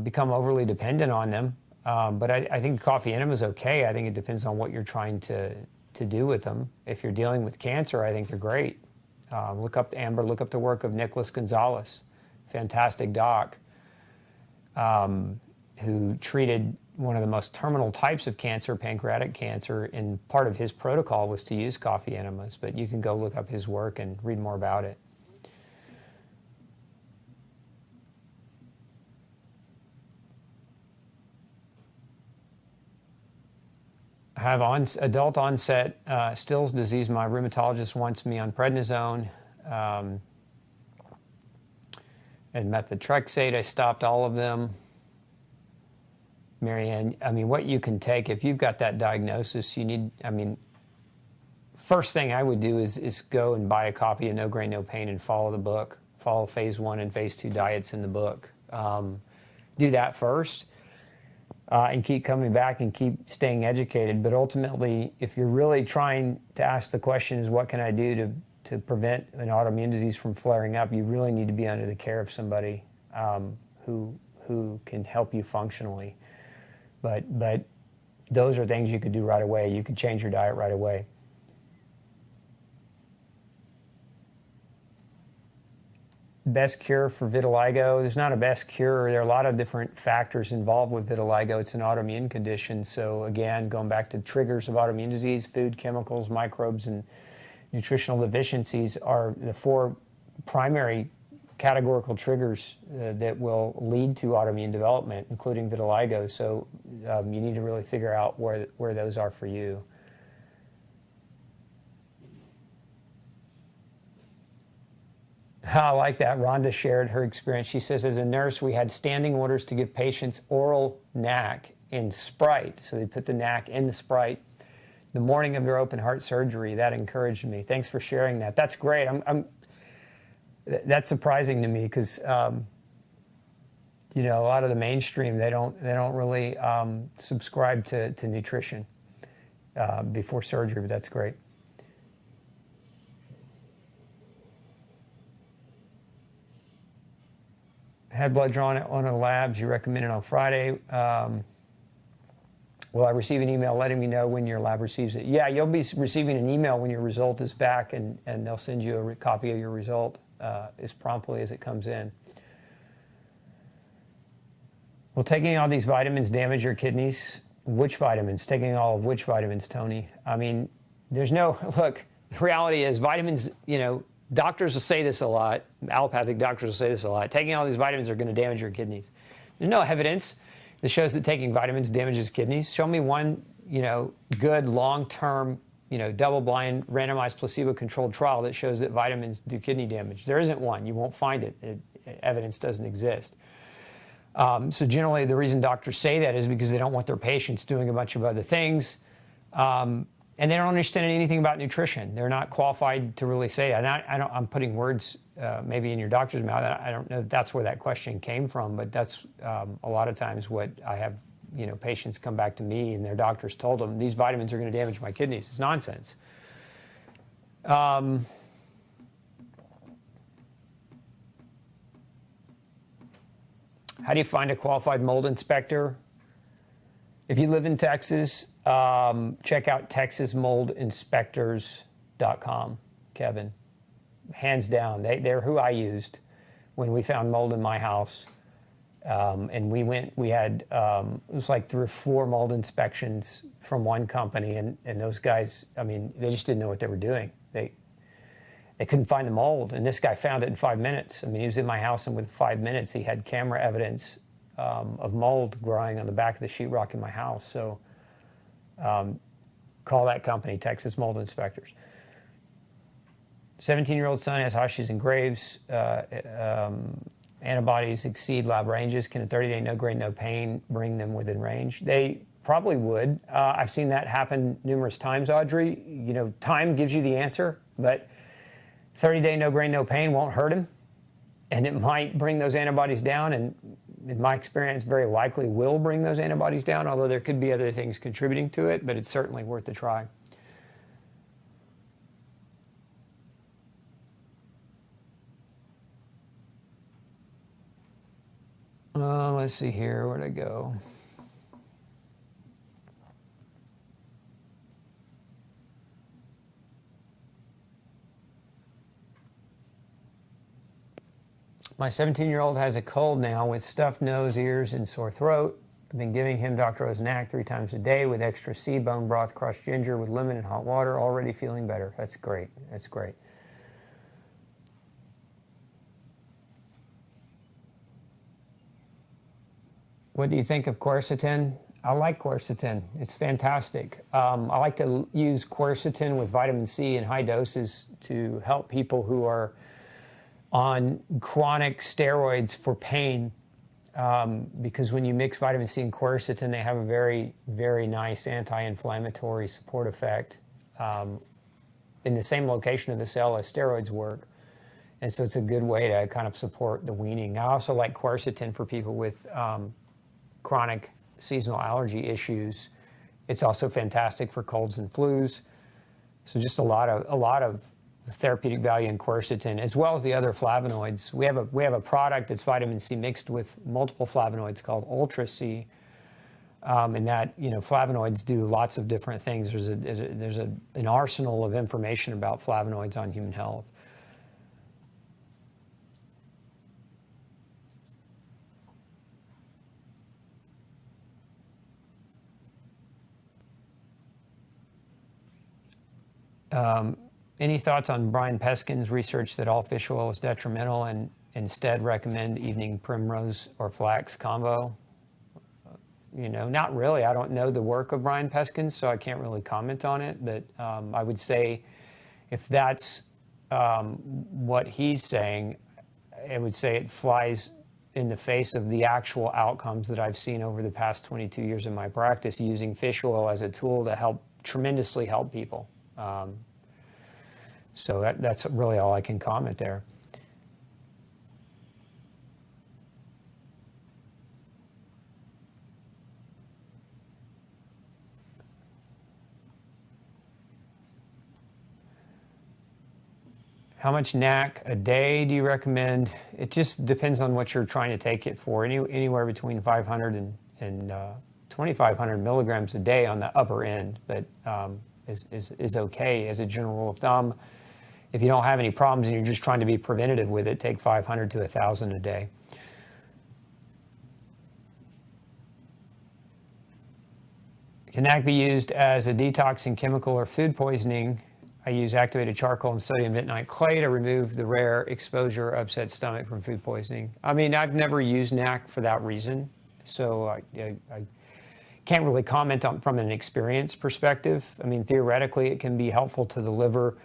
become overly dependent on them, but I think coffee enema is okay. I think it depends on what you're trying to do with them. If you're dealing with cancer, I think they're great. Look up the work of Nicholas Gonzalez, fantastic doc, who treated one of the most terminal types of cancer, pancreatic cancer, and part of his protocol was to use coffee enemas, but you can go look up his work and read more about it. I have adult onset Still's disease. My rheumatologist wants me on prednisone. And methotrexate, I stopped all of them. Marianne, I mean, what you can take, if you've got that diagnosis, you need, I mean, first thing I would do is go and buy a copy of No Grain, No Pain and follow the book. Follow phase 1 and phase 2 diets in the book. Do that first and keep coming back and keep staying educated. But ultimately, if you're really trying to ask the question is what can I do to prevent an autoimmune disease from flaring up, you really need to be under the care of somebody who can help you functionally. But those are things you could do right away. You could change your diet right away. Best cure for vitiligo. There's not a best cure. There are a lot of different factors involved with vitiligo. It's an autoimmune condition. So again, going back to triggers of autoimmune disease, food, chemicals, microbes, and nutritional deficiencies are the 4 primary categorical triggers that will lead to autoimmune development, including vitiligo. So you need to really figure out where those are for you. I like that. Rhonda shared her experience. She says, as a nurse, we had standing orders to give patients oral NAC in Sprite. So they put the NAC in the Sprite the morning of their open heart surgery. That encouraged me. Thanks for sharing that. That's great. That's surprising to me because, you know, a lot of the mainstream, they don't really subscribe to nutrition before surgery, but that's great. Had blood drawn at one of the labs you recommended on Friday. Will I receive an email letting me know when your lab receives it? Yeah, you'll be receiving an email when your result is back, and they'll send you a copy of your result as promptly as it comes in. Will taking all these vitamins damage your kidneys? Which vitamins? Taking all of which vitamins, Tony? I mean, there's no, look, the reality is vitamins, you know, doctors will say this a lot, allopathic doctors will say this a lot, taking all these vitamins are going to damage your kidneys. There's no evidence that shows that taking vitamins damages kidneys. Show me one, you know, good long-term, you know, double-blind, randomized, placebo-controlled trial that shows that vitamins do kidney damage. There isn't one. You won't find it. Evidence doesn't exist. So generally, the reason doctors say that is because they don't want their patients doing a bunch of other things. And they don't understand anything about nutrition. They're not qualified to really say it. And I'm putting words maybe in your doctor's mouth. I don't know if that's where that question came from, but that's a lot of times what I have, you know, patients come back to me and their doctors told them, these vitamins are going to damage my kidneys. It's nonsense. How do you find a qualified mold inspector? If you live in Texas, check out texasmoldinspectors.com, Kevin. Hands down, they're who I used when we found mold in my house. And we had, it was like 3 or 4 mold inspections from one company. And those guys, I mean, they just didn't know what they were doing. They couldn't find the mold. And this guy found it in 5 minutes. I mean, he was in my house, and within 5 minutes, he had camera evidence of mold growing on the back of the sheetrock in my house. So call that company, Texas Mold Inspectors. 17-year-old son has Hashimoto's and Graves. Antibodies exceed lab ranges. Can a 30-day no grain, no pain bring them within range? They probably would. I've seen that happen numerous times, Audrey. You know, time gives you the answer, but 30-day no grain, no pain won't hurt him. And it might bring those antibodies down, and in my experience, very likely will bring those antibodies down, although there could be other things contributing to it, but it's certainly worth a try. Let's see here, where'd I go? My 17-year-old has a cold now with stuffed nose, ears, and sore throat. I've been giving him Dr. O's NAC 3 times a day with extra sea bone broth, crushed ginger with lemon and hot water, already feeling better. That's great. That's great. What do you think of quercetin? I like quercetin. It's fantastic. I like to use quercetin with vitamin C in high doses to help people who are on chronic steroids for pain, because when you mix vitamin C and quercetin, they have a very, very nice anti-inflammatory support effect in the same location of the cell as steroids work. And so it's a good way to kind of support the weaning. I also like quercetin for people with chronic seasonal allergy issues. It's also fantastic for colds and flus. So just a lot of therapeutic value in quercetin, as well as the other flavonoids. We have a product that's vitamin C mixed with multiple flavonoids called Ultra C, and that, you know, flavonoids do lots of different things. There's an arsenal of information about flavonoids on human health. Any thoughts on Brian Peskin's research that all fish oil is detrimental and instead recommend evening primrose or flax combo? You know, not really. I don't know the work of Brian Peskin, so I can't really comment on it. But I would say if that's what he's saying, I would say it flies in the face of the actual outcomes that I've seen over the past 22 years of my practice using fish oil as a tool to tremendously help people. So that's really all I can comment there. How much NAC a day do you recommend? It just depends on what you're trying to take it for. Anywhere between 500 and 2,500 milligrams a day on the upper end, but is okay as a general rule of thumb. If you don't have any problems and you're just trying to be preventative with it, take 500 to 1,000 a day. Can NAC be used as a detox in chemical or food poisoning? I use activated charcoal and sodium bentonite clay to remove the rare exposure upset stomach from food poisoning. I mean, I've never used NAC for that reason, so I can't really comment on from an experience perspective. I mean, theoretically, it can be helpful to the liver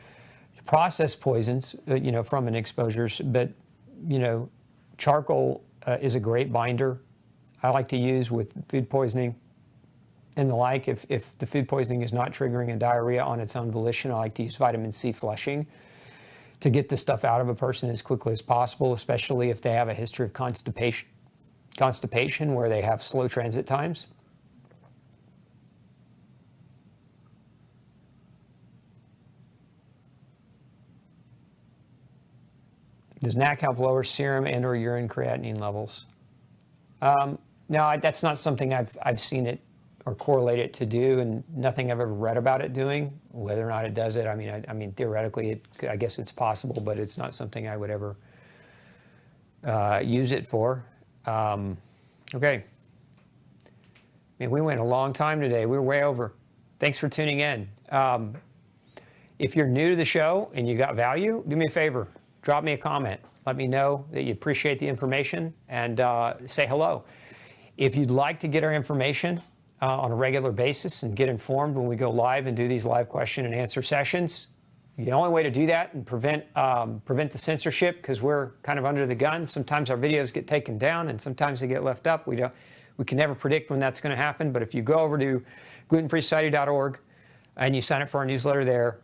process poisons, you know, from an exposures, but, you know, charcoal is a great binder. I like to use with food poisoning and the like. If the food poisoning is not triggering a diarrhea on its own volition, I like to use vitamin C flushing to get the stuff out of a person as quickly as possible, especially if they have a history of constipation where they have slow transit times. Does NAC help lower serum and or urine creatinine levels? No, that's not something I've seen it or correlate it to do, and nothing I've ever read about it doing. Whether or not it does it, I mean, theoretically, I guess it's possible, but it's not something I would ever use it for. Okay. I mean, we went a long time today. We were way over. Thanks for tuning in. If you're new to the show and you got value, do me a favor. Drop me a comment. Let me know that you appreciate the information and say hello. If you'd like to get our information on a regular basis and get informed when we go live and do these live question and answer sessions, the only way to do that and prevent the censorship, because we're kind of under the gun. Sometimes our videos get taken down and sometimes they get left up. We can never predict when that's going to happen. But if you go over to glutenfreesociety.org and you sign up for our newsletter there,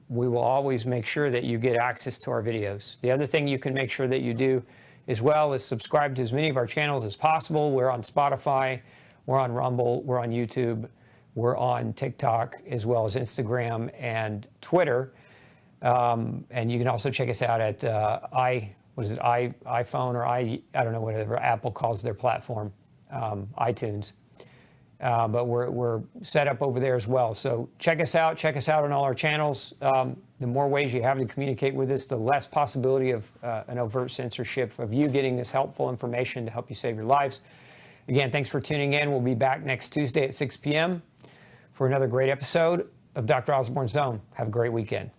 we will always make sure that you get access to our videos. The other thing you can make sure that you do as well is subscribe to as many of our channels as possible. We're on Spotify, we're on Rumble, we're on YouTube, we're on TikTok, as well as Instagram and Twitter. And you can also check us out at iPhone or I don't know, whatever Apple calls their platform, iTunes. But we're set up over there as well. So check us out on all our channels. The more ways you have to communicate with us, the less possibility of an overt censorship of you getting this helpful information to help you save your lives. Again, thanks for tuning in. We'll be back next Tuesday at 6 p.m. for another great episode of Dr. Osborne's Zone. Have a great weekend.